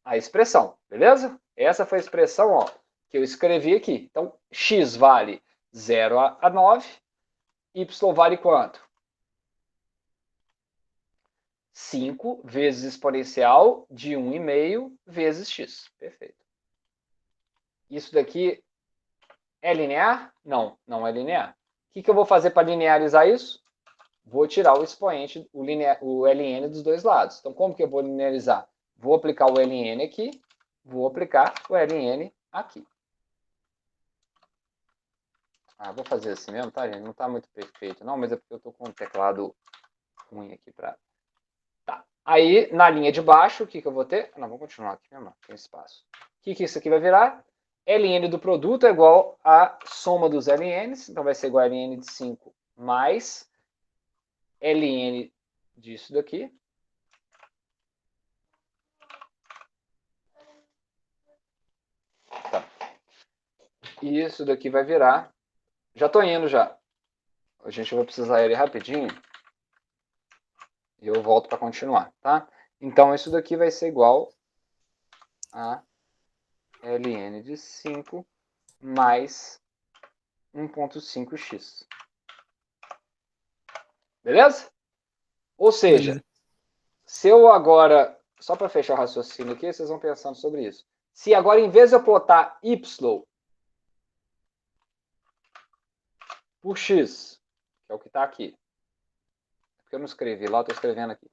a expressão, beleza? Essa foi a expressão, ó, que eu escrevi aqui. Então, x vale 0 a 9, y vale quanto? 5 vezes exponencial de 1,5 vezes x. Perfeito. Isso daqui é linear? Não, não é linear. O que eu vou fazer para linearizar isso? Vou tirar o expoente, o ln dos dois lados. Então, como que eu vou linearizar? Vou aplicar o ln aqui, vou aplicar o ln aqui. Vou fazer assim mesmo, tá, gente? Não está muito perfeito, não, mas é porque eu estou com um teclado ruim aqui para... Tá. Aí, na linha de baixo, o que eu vou ter? Não, vamos continuar aqui mesmo, tem espaço. O que isso aqui vai virar? ln do produto é igual a soma dos ln's, então vai ser igual a ln de 5 mais ln disso daqui. Tá. E isso daqui vai virar... Já estou indo já. A gente vai precisar ir rapidinho. E eu volto para continuar, tá? Então, isso daqui vai ser igual a ln de 5 mais 1,5x. Beleza? Ou seja, Beleza. se eu agora... Só para fechar o raciocínio aqui, vocês vão pensando sobre isso. Se agora, em vez de eu plotar y por x, que é o que está aqui, porque eu não escrevi lá, eu estou escrevendo aqui.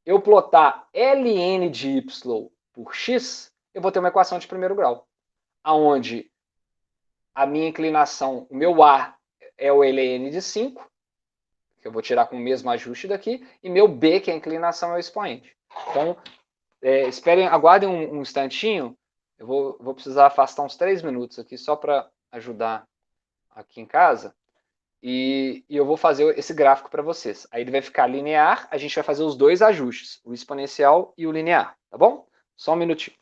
Eu plotar ln de y por x, eu vou ter uma equação de primeiro grau, aonde a minha inclinação, o meu A é o ln de 5, que eu vou tirar com o mesmo ajuste daqui, e meu B, que é a inclinação, é o expoente. Então, esperem, aguardem um instantinho, eu vou precisar afastar uns 3 minutos aqui, só para ajudar aqui em casa, e eu vou fazer esse gráfico para vocês. Aí ele vai ficar linear, a gente vai fazer os dois ajustes, o exponencial e o linear, tá bom? Só um minutinho.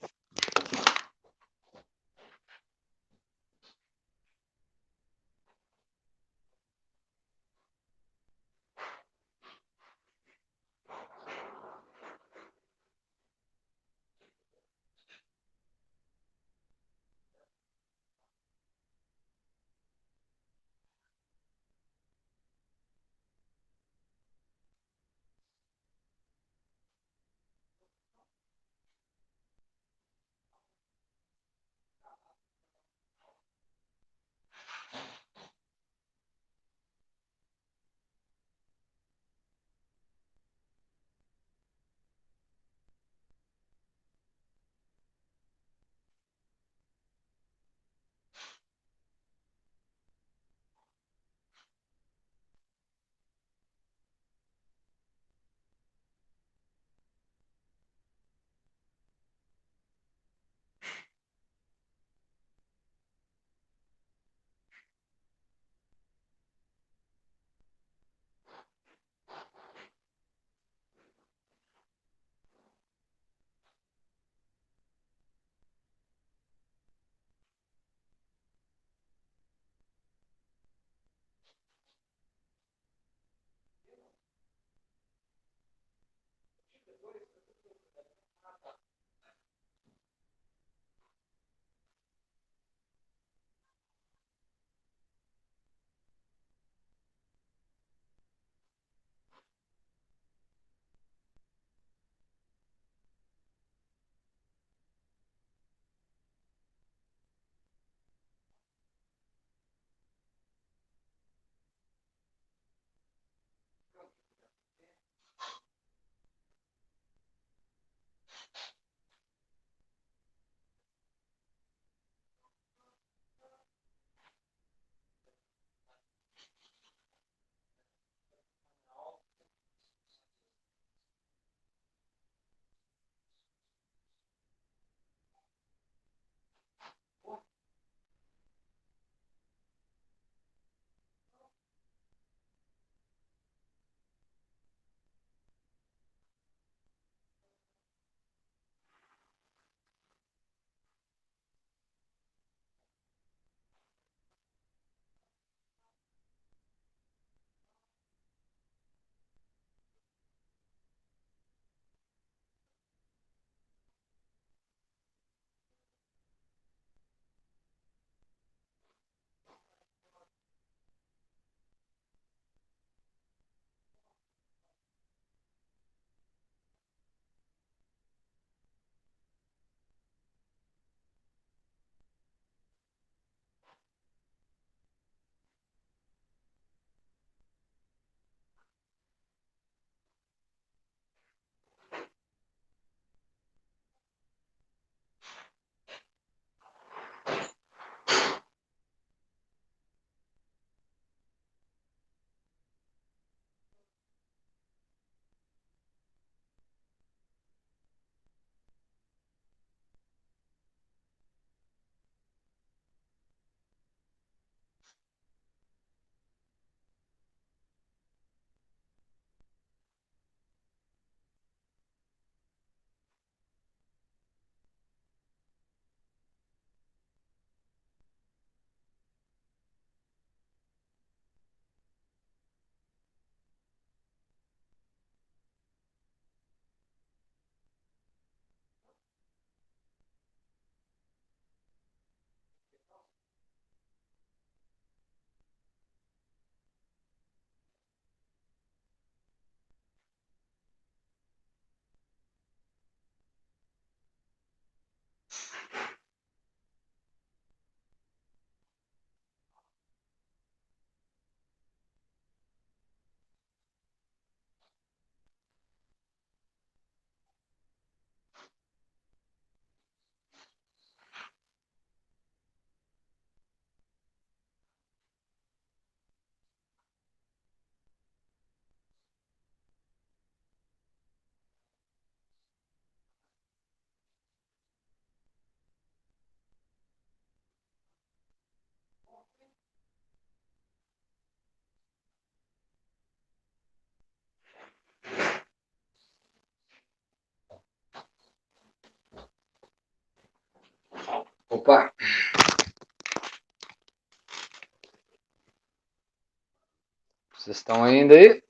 Vocês estão ainda aí?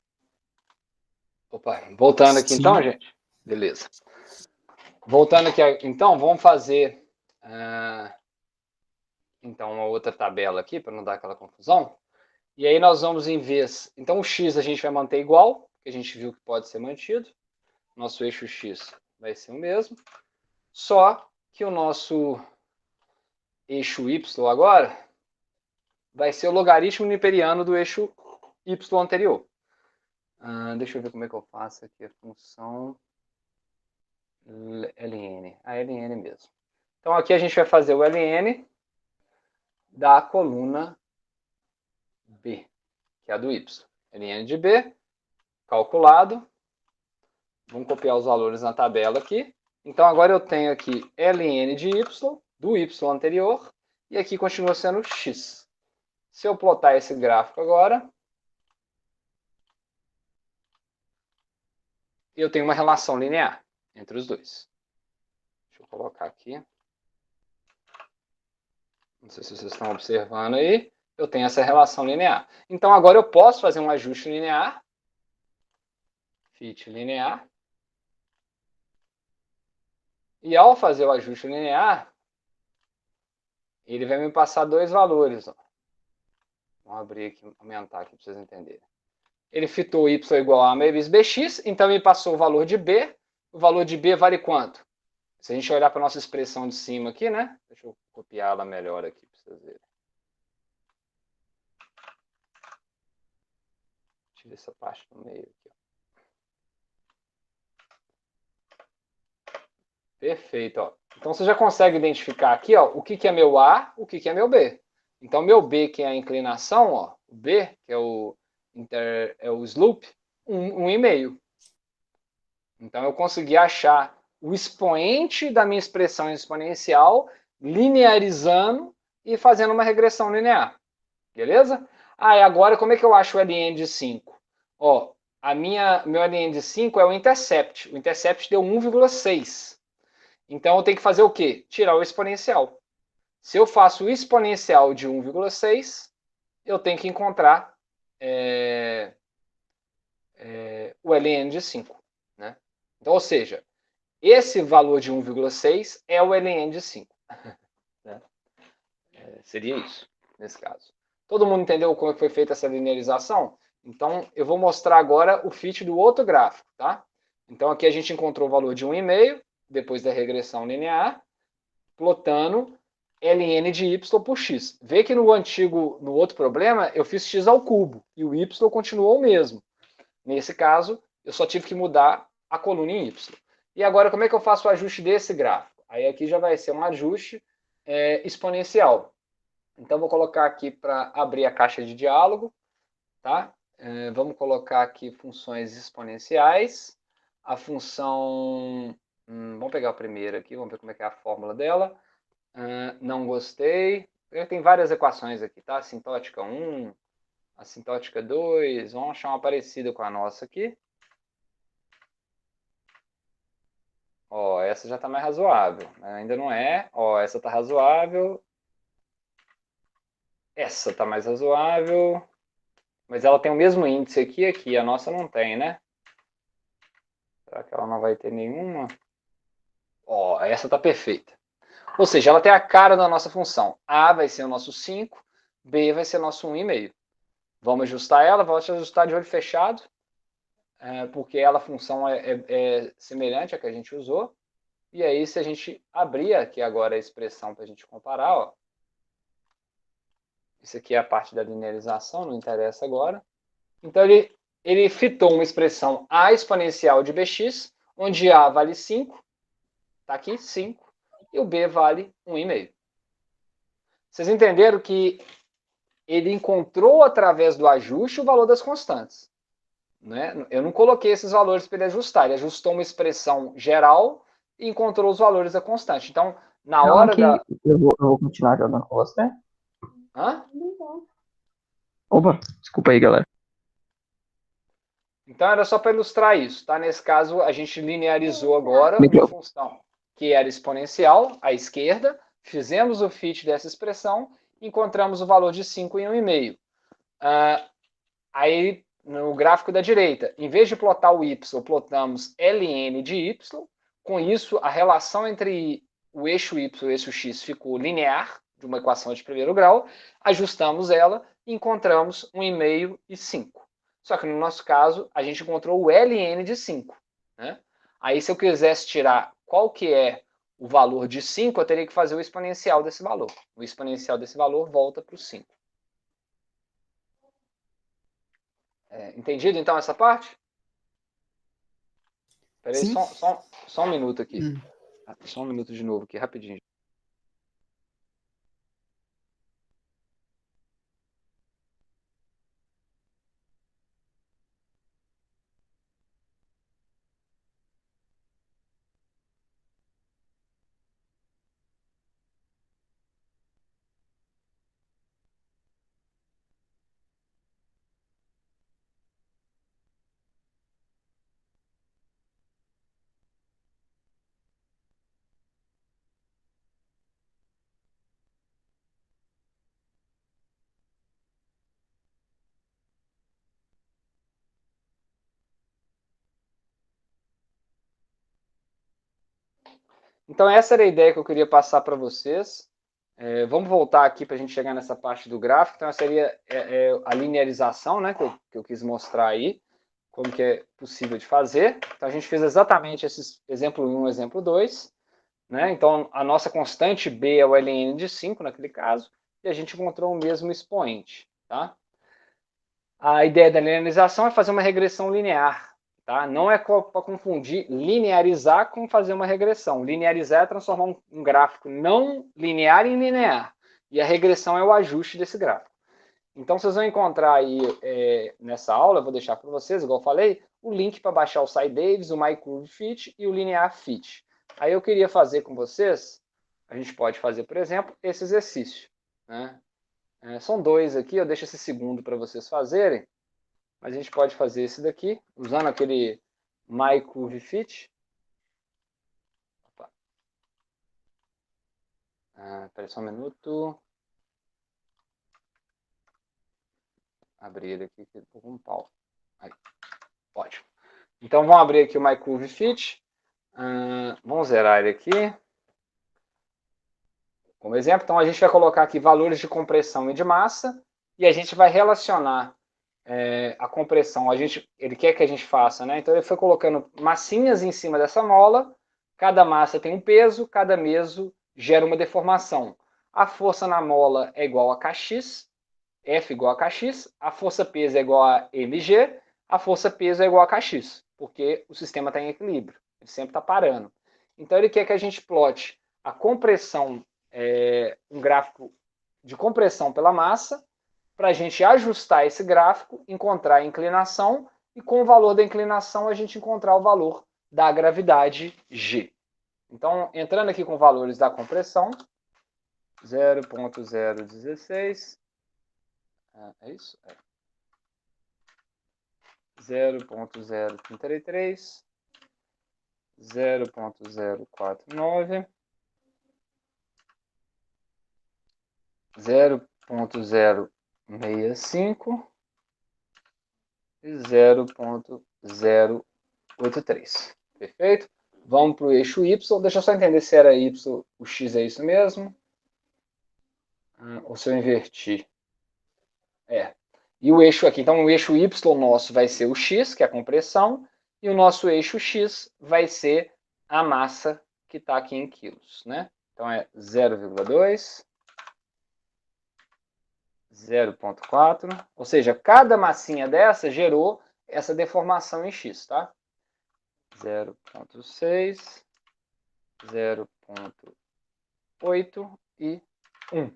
Opa, voltando aqui Sim. então, gente. Beleza. Voltando aqui, então, vamos fazer então uma outra tabela aqui, para não dar aquela confusão. E aí nós vamos em vez... Então o x a gente vai manter igual, que a gente viu que pode ser mantido. Nosso eixo x vai ser o mesmo. Só que o nosso eixo y agora vai ser o logaritmo newtoniano do eixo y anterior. Deixa eu ver como é que eu faço aqui a função ln. A ln mesmo. Então aqui a gente vai fazer o ln da coluna B, que é a do y. ln de B, calculado. Vamos copiar os valores na tabela aqui. Então agora eu tenho aqui ln de y, do y anterior, e aqui continua sendo x. Se eu plotar esse gráfico agora, eu tenho uma relação linear entre os dois. Deixa eu colocar aqui. Não sei se vocês estão observando aí. Eu tenho essa relação linear. Então agora eu posso fazer um ajuste linear. Fit linear. E ao fazer o ajuste linear, ele vai me passar dois valores. Ó. Vamos abrir aqui, aumentar aqui para vocês entenderem. Ele fitou y igual a meio vezes bx, então me passou o valor de b. O valor de b vale quanto? Se a gente olhar para a nossa expressão de cima aqui, né? Deixa eu copiar ela melhor aqui para vocês verem. Tira essa parte do meio aqui. Ó. Perfeito. Ó. Então você já consegue identificar aqui ó, o que é meu A, o que é meu B. Então meu B, que é a inclinação, ó, o B, que é o slope, 1,5. Então eu consegui achar o expoente da minha expressão exponencial, linearizando e fazendo uma regressão linear. Beleza? E agora como é que eu acho o ln de 5? Ó, meu ln de 5 é o intercept. O intercept deu 1,6. Então eu tenho que fazer o quê? Tirar o exponencial. Se eu faço o exponencial de 1,6, eu tenho que encontrar o ln de 5. Né? Então, ou seja, esse valor de 1,6 é o ln de 5. Né? Seria isso, nesse caso. Todo mundo entendeu como foi feita essa linearização? Então, eu vou mostrar agora o fit do outro gráfico. Tá? Então, aqui a gente encontrou o valor de 1,5, depois da regressão linear, plotando ln de y por x. Vê que no outro problema, eu fiz x ao cubo, e o y continuou o mesmo. Nesse caso, eu só tive que mudar a coluna em y. E agora, como é que eu faço o ajuste desse gráfico? Aí aqui já vai ser um ajuste exponencial. Então, vou colocar aqui para abrir a caixa de diálogo. Tá? Vamos colocar aqui funções exponenciais. A função... vamos pegar a primeira aqui, vamos ver como é que é a fórmula dela. Não gostei. Tem várias equações aqui, tá? Assintótica 1, assintótica 2, vamos achar uma parecida com a nossa aqui. Ó, essa já está mais razoável. Ainda não é. Ó, essa está razoável. Essa está mais razoável. Mas ela tem o mesmo índice aqui e aqui. A nossa não tem, né? Será que ela não vai ter nenhuma? Ó, essa está perfeita. Ou seja, ela tem a cara da nossa função. A vai ser o nosso 5, B vai ser o nosso 1,5. Vamos ajustar ela, vamos ajustar de olho fechado, porque ela, a função é semelhante à que a gente usou. E aí, se a gente abrir aqui agora a expressão para a gente comparar, ó, isso aqui é a parte da linearização, não interessa agora. Então, ele fitou uma expressão A exponencial de Bx, onde A vale 5, está aqui, 5, e o B vale 1,5. Vocês entenderam que ele encontrou, através do ajuste, o valor das constantes. Né? Eu não coloquei esses valores para ele ajustar. Ele ajustou uma expressão geral e encontrou os valores da constante. Então, na hora da... Eu vou continuar jogando com você. Hã? Opa, desculpa aí, galera. Então, era só para ilustrar isso. Tá? Nesse caso, a gente linearizou agora uma função que era exponencial, à esquerda, fizemos o fit dessa expressão, encontramos o valor de 5 e 1,5. Aí, no gráfico da direita, em vez de plotar o y, plotamos ln de y. Com isso, a relação entre o eixo y e o eixo x ficou linear, de uma equação de primeiro grau. Ajustamos ela e encontramos 1,5 e 5. Só que no nosso caso, a gente encontrou o ln de 5. Né? Aí, se eu quisesse tirar qual que é o valor de 5, eu teria que fazer o exponencial desse valor. O exponencial desse valor volta para o 5. Entendido, então, essa parte? Espera aí, Sim. só um minuto aqui. Só um minuto de novo aqui, rapidinho. Então, essa era a ideia que eu queria passar para vocês. Vamos voltar aqui para a gente chegar nessa parte do gráfico. Então, essa seria a linearização, né, que eu quis mostrar aí, como que é possível de fazer. Então, a gente fez exatamente esses exemplo 1 e exemplo 2. Né? Então, a nossa constante B é o ln de 5, naquele caso, e a gente encontrou o mesmo expoente. Tá? A ideia da linearização é fazer uma regressão linear. Tá? Não é para confundir linearizar com fazer uma regressão. Linearizar é transformar um gráfico não linear em linear. E a regressão é o ajuste desse gráfico. Então, vocês vão encontrar aí nessa aula, eu vou deixar para vocês, igual eu falei, o link para baixar o SciDavis, o MyCurveFit e o LinearFit. Aí eu queria fazer com vocês, a gente pode fazer, por exemplo, esse exercício. Né? São dois aqui, eu deixo esse segundo para vocês fazerem, mas a gente pode fazer esse daqui, usando aquele MyCurveFit. Espera só um minuto. Abrir ele aqui, que eu tô com um pau. Aí, ótimo. Então, vamos abrir aqui o MyCurveFit. Vamos zerar ele aqui. Como exemplo, então a gente vai colocar aqui valores de compressão e de massa, e a gente vai relacionar a compressão. Ele quer que a gente faça, né? Então ele foi colocando massinhas em cima dessa mola, cada massa tem um peso, cada peso gera uma deformação. A força na mola é igual a Kx, F igual a Kx, a força peso é igual a mg, a força peso é igual a Kx, porque o sistema está em equilíbrio, ele sempre está parando. Então ele quer que a gente plote a compressão, um gráfico de compressão pela massa, para a gente ajustar esse gráfico, encontrar a inclinação, e com o valor da inclinação a gente encontrar o valor da gravidade G. Então, entrando aqui com valores da compressão, 0,016, é isso? 0,033, 0,049, 0,065 e 0,083. Perfeito? Vamos para o eixo Y. Deixa eu só entender se era Y, o X é isso mesmo. Ou se eu inverti. E o eixo aqui, então o eixo Y nosso vai ser o X, que é a compressão, e o nosso eixo X vai ser a massa que está aqui em quilos. Né? Então é 0,2, 0,4, ou seja, cada massinha dessa gerou essa deformação em X, tá? 0,6, 0,8 e 1.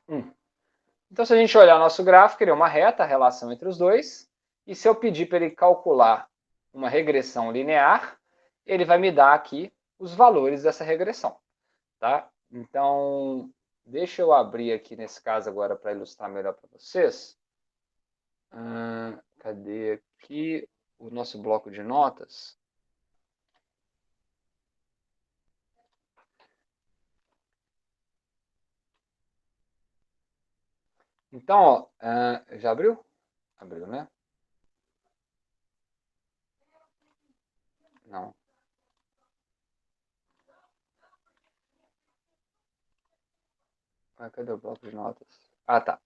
1. Então, se a gente olhar nosso gráfico, ele é uma reta, a relação entre os dois, e se eu pedir para ele calcular uma regressão linear, ele vai me dar aqui os valores dessa regressão. Tá? Então, deixa eu abrir aqui nesse caso agora para ilustrar melhor para vocês. Cadê aqui o nosso bloco de notas? Então, ó, já abriu? Abriu, né? Não. Cadê o bloco de notas? Ah, tá.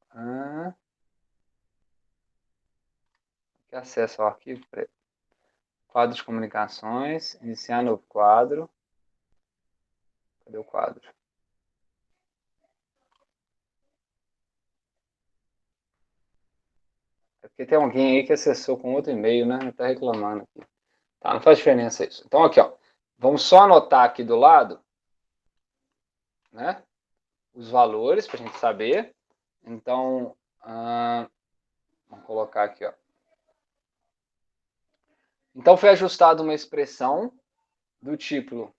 Aqui, acesso ao arquivo. Quadro de comunicações. Iniciar novo quadro. Cadê o quadro? É porque tem alguém aí que acessou com outro e-mail, né? Tá reclamando aqui. Tá, não faz diferença isso. Então, aqui, ó. Vamos só anotar aqui do lado, né? Os valores para a gente saber. Então, vamos colocar aqui, ó. Então, foi ajustada uma expressão do tipo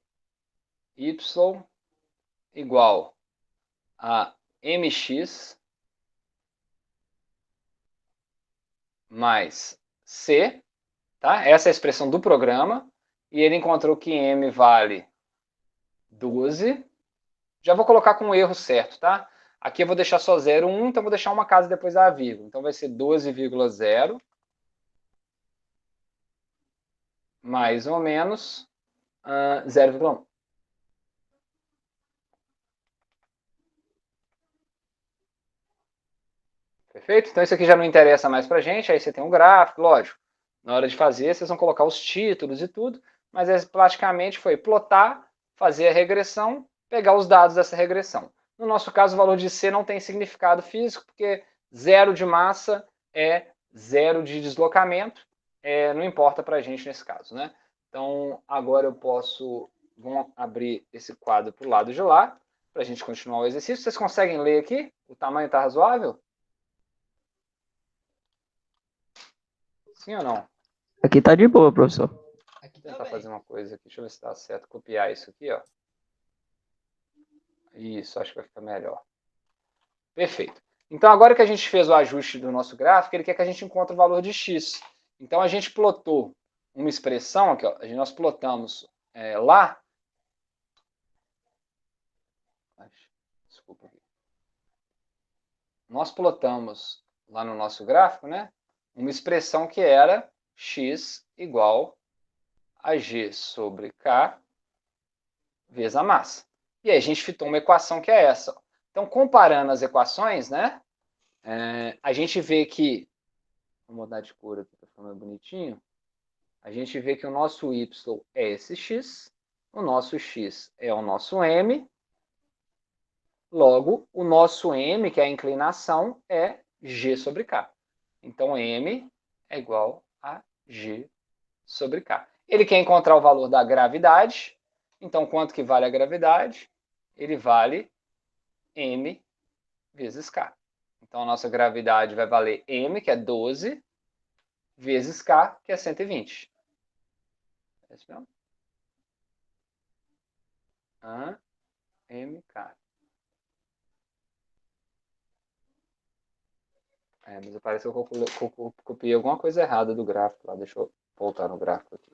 y igual a mx mais c, tá? Essa é a expressão do programa, e ele encontrou que m vale 12. Já vou colocar com o erro certo, tá? Aqui eu vou deixar só 0, 1, então vou deixar uma casa depois da vírgula. Então vai ser 12,0 mais ou menos 0,1. Perfeito? Então isso aqui já não interessa mais pra gente, aí você tem um gráfico, lógico. Na hora de fazer, vocês vão colocar os títulos e tudo, mas praticamente foi plotar, fazer a regressão, pegar os dados dessa regressão. No nosso caso, o valor de C não tem significado físico, porque 0 de massa é 0 de deslocamento, não importa pra gente nesse caso, né? Então, agora eu posso... Vamos abrir esse quadro para o lado de lá, para a gente continuar o exercício. Vocês conseguem ler aqui? O tamanho está razoável? Sim ou não? Aqui tá de boa, professor. Aqui tentar fazer uma coisa aqui. Deixa eu ver se está certo. Copiar isso aqui, ó. Isso, acho que vai ficar melhor. Perfeito. Então, agora que a gente fez o ajuste do nosso gráfico, ele quer que a gente encontre o valor de x. Então, a gente plotou uma expressão aqui, ó. Nós plotamos lá. Desculpa. Nós plotamos lá no nosso gráfico, né? Uma expressão que era x igual a g sobre k vezes a massa. E aí a gente fitou uma equação que é essa. Ó. Então, comparando as equações, né? A gente vê que... Vou mudar de cor aqui para ficar mais bonitinho. A gente vê que o nosso y é esse x, o nosso x é o nosso m, logo, o nosso m, que é a inclinação, é g sobre k. Então, m é igual a g sobre k. Ele quer encontrar o valor da gravidade. Então, quanto que vale a gravidade? Ele vale m vezes k. Então, a nossa gravidade vai valer m, que é 12, vezes k, que é 120. É isso mesmo? mk. Mas parece que eu copiei alguma coisa errada do gráfico lá. Deixa eu voltar no gráfico aqui.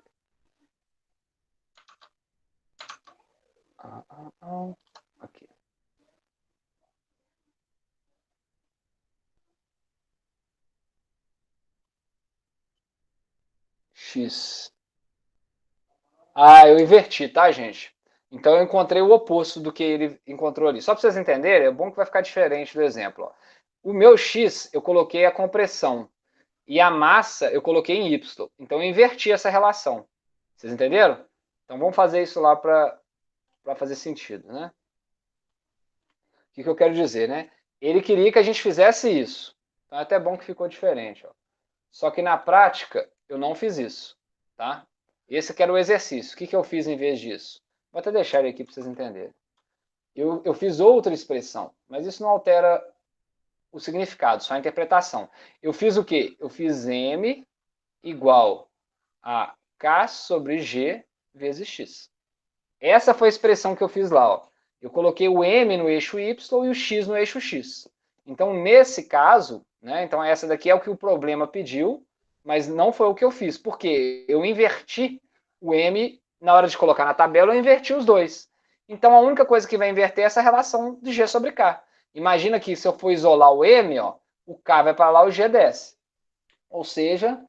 Aqui. X. Eu inverti, tá, gente? Então eu encontrei o oposto do que ele encontrou ali. Só para vocês entenderem, é bom que vai ficar diferente do exemplo. Ó. O meu X, eu coloquei a compressão. E a massa, eu coloquei em Y. Então eu inverti essa relação. Vocês entenderam? Então vamos fazer isso lá para fazer sentido, né? O que eu quero dizer, né? Ele queria que a gente fizesse isso. Então é até bom que ficou diferente. Ó. Só que na prática, eu não fiz isso. Tá? Esse aqui era o exercício. O que eu fiz em vez disso? Vou até deixar ele aqui para vocês entenderem. Eu fiz outra expressão, mas isso não altera o significado, só a interpretação. Eu fiz o quê? Eu fiz m igual a k sobre g vezes x. Essa foi a expressão que eu fiz lá. Ó. Eu coloquei o m no eixo y e o x no eixo x. Então, nesse caso, né, então essa daqui é o que o problema pediu, mas não foi o que eu fiz, porque eu inverti o m, na hora de colocar na tabela, eu inverti os dois. Então, a única coisa que vai inverter é essa relação de g sobre k. Imagina que se eu for isolar o m, ó, o K vai para lá, o G desce. Ou seja,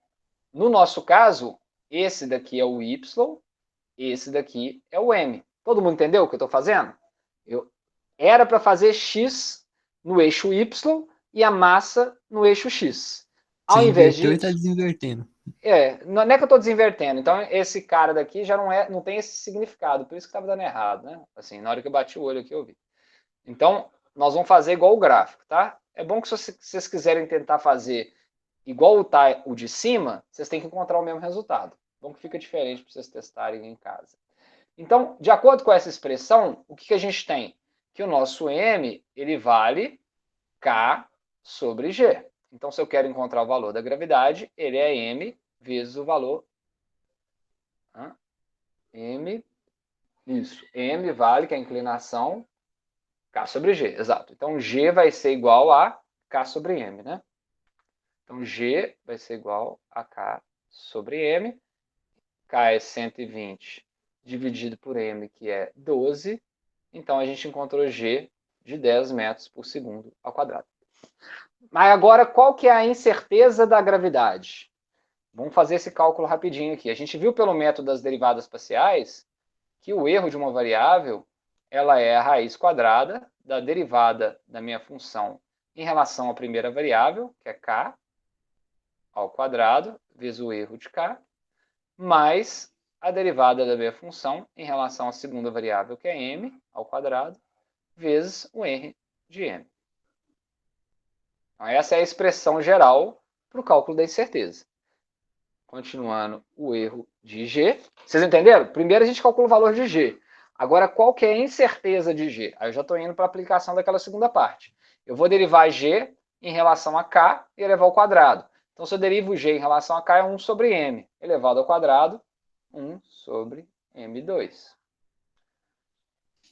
no nosso caso, esse daqui é o Y, esse daqui é o M. Todo mundo entendeu o que eu estou fazendo? Era para fazer X no eixo Y e a massa no eixo X. Você Ao invés inverteu e tá disso, desinvertendo. não é que eu estou desinvertendo. Então, esse cara daqui já não tem esse significado. Por isso que estava dando errado, né? Assim, na hora que eu bati o olho aqui, eu vi. Então, nós vamos fazer igual o gráfico, tá? É bom que se vocês quiserem tentar fazer igual o de cima, vocês têm que encontrar o mesmo resultado. Bom que fica diferente para vocês testarem em casa. Então, de acordo com essa expressão, o que a gente tem? Que o nosso M, ele vale K sobre G. Então, se eu quero encontrar o valor da gravidade, ele é M vezes o valor... M, isso. M vale, que é a inclinação, K sobre G, exato. Então, G vai ser igual a K sobre M, né? Então, G vai ser igual a K sobre M. K é 120 dividido por M, que é 12. Então, a gente encontrou G de 10 metros por segundo ao quadrado. Mas agora, qual que é a incerteza da gravidade? Vamos fazer esse cálculo rapidinho aqui. A gente viu pelo método das derivadas parciais que o erro de uma variável ela é a raiz quadrada da derivada da minha função em relação à primeira variável, que é k, ao quadrado, vezes o erro de k, mais a derivada da minha função em relação à segunda variável, que é m, ao quadrado, vezes o r de m. Então, essa é a expressão geral para o cálculo da incerteza. Continuando, o erro de g. Vocês entenderam? Primeiro a gente calcula o valor de g. Agora, qual que é a incerteza de g? Aí eu já estou indo para a aplicação daquela segunda parte. Eu vou derivar g em relação a k e elevar ao quadrado. Então, se eu derivo g em relação a k, é 1 sobre m. Elevado ao quadrado, 1 sobre m2.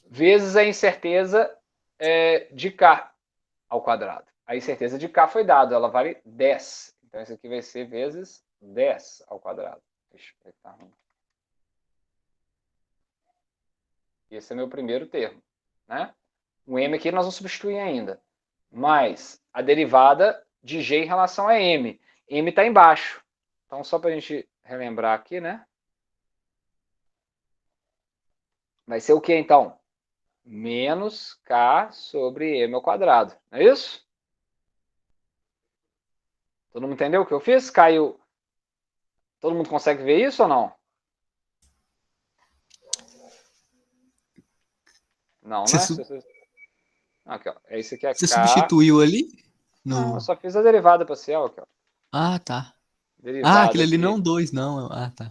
Vezes a incerteza de k ao quadrado. A incerteza de k foi dada, ela vale 10. Então, isso aqui vai ser vezes 10 ao quadrado. Deixa eu apertar. Esse é meu primeiro termo, né? O m aqui nós vamos substituir ainda. Mais a derivada de g em relação a m. M está embaixo. Então, só para a gente relembrar aqui, né? Vai ser o que, então? Menos k sobre m ao quadrado. Não é isso? Todo mundo entendeu o que eu fiz? Caiu. Todo mundo consegue ver isso ou não? Não, né? Aqui, ó. Esse aqui é Você K. substituiu ali? Não, eu só fiz a derivada parcial aqui, ó. Ah, tá. Ah, Derivada aquele ali aqui. não 2, não. Ah, tá.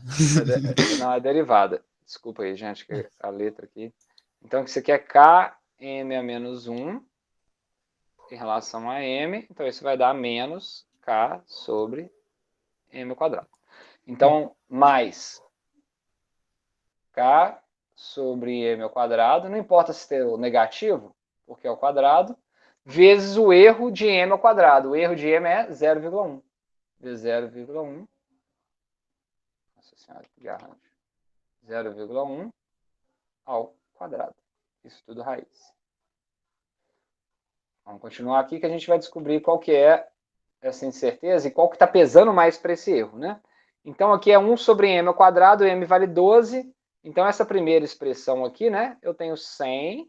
Não, é derivada. Desculpa aí, gente, que a letra aqui. Então, isso aqui é Km a menos 1 em relação a M. Então, isso vai dar menos K sobre M ao quadrado. Então, mais K sobre M ao quadrado, não importa se tem o negativo, porque é ao quadrado, vezes o erro de M ao quadrado. O erro de M é 0,1. Vezes 0,1. Nossa senhora, que garrancho. 0,1 ao quadrado. Isso tudo raiz. Vamos continuar aqui que a gente vai descobrir qual que é essa incerteza e qual que está pesando mais para esse erro, né? Então, aqui é 1 sobre m ao quadrado, m vale 12. Então, essa primeira expressão aqui, né? Eu tenho 100,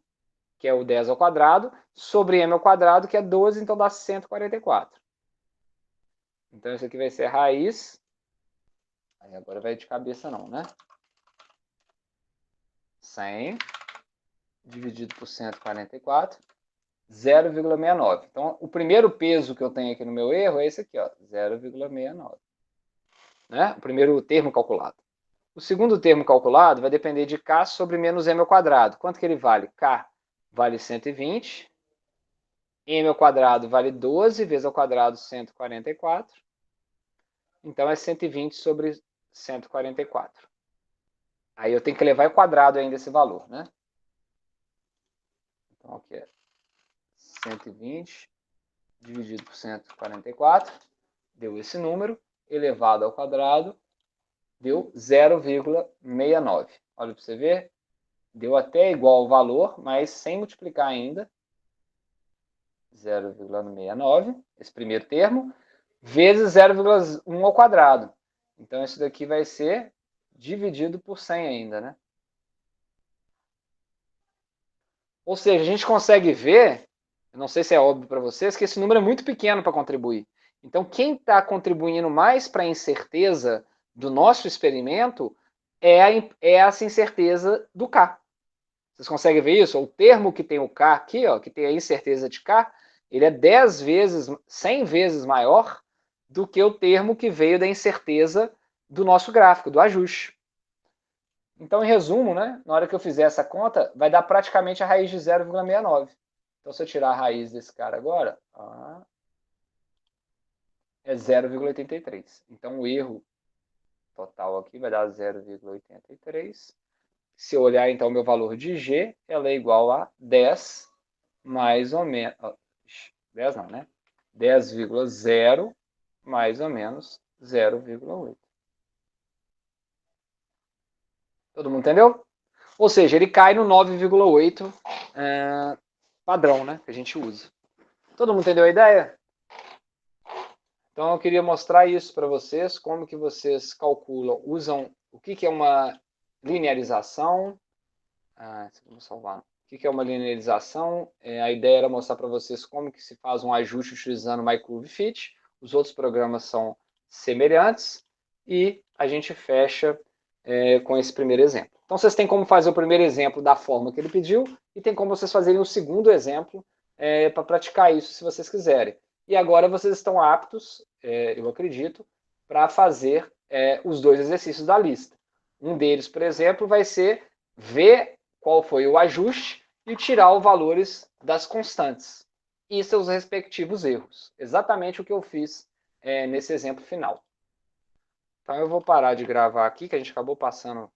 que é o 10 ao quadrado, sobre m ao quadrado, que é 12, então dá 144. Então, isso aqui vai ser raiz. Aí agora vai de cabeça não, né? 100 dividido por 144, 0,69. Então, o primeiro peso que eu tenho aqui no meu erro é esse aqui, ó, 0,69. Né? O primeiro termo calculado. O segundo termo calculado vai depender de K sobre menos M ao quadrado. Quanto que ele vale? K vale 120. M ao quadrado vale 12, vezes ao quadrado 144. Então, é 120 sobre 144. Aí eu tenho que levar ao quadrado ainda esse valor, né? Então, aqui é 120 dividido por 144, deu esse número, elevado ao quadrado, deu 0,69. Olha para você ver, deu até igual ao valor, mas sem multiplicar ainda. 0,69, esse primeiro termo, vezes 0,1 ao quadrado. Então, isso daqui vai ser dividido por 100 ainda, né? Ou seja, a gente consegue ver, eu não sei se é óbvio para vocês, que esse número é muito pequeno para contribuir. Então, quem está contribuindo mais para a incerteza do nosso experimento é essa incerteza do K. Vocês conseguem ver isso? O termo que tem o K aqui, ó, que tem a incerteza de K, ele é 10 vezes, 100 vezes maior do que o termo que veio da incerteza do nosso gráfico, do ajuste. Então, em resumo, né, na hora que eu fizer essa conta, vai dar praticamente a raiz de 0,69. Então, se eu tirar a raiz desse cara agora, é 0,83. Então, o erro total aqui vai dar 0,83. Se eu olhar, então, o meu valor de G, ela é igual a 10, mais ou menos... 10 não, né? 10,0 mais ou menos 0,8. Todo mundo entendeu? Ou seja, ele cai no 9,8 padrão, né? Que a gente usa. Todo mundo entendeu a ideia? Então eu queria mostrar isso para vocês, como que vocês calculam, usam o que é uma linearização. Vamos salvar. O que é uma linearização? A ideia era mostrar para vocês como que se faz um ajuste utilizando o MyCurveFit. Os outros programas são semelhantes e a gente fecha com esse primeiro exemplo. Então vocês têm como fazer o primeiro exemplo da forma que ele pediu e tem como vocês fazerem o segundo exemplo para praticar isso se vocês quiserem. E agora vocês estão aptos, eu acredito, para fazer os dois exercícios da lista. Um deles, por exemplo, vai ser ver qual foi o ajuste e tirar os valores das constantes e seus respectivos erros. Exatamente o que eu fiz nesse exemplo final. Então eu vou parar de gravar aqui, que a gente acabou passando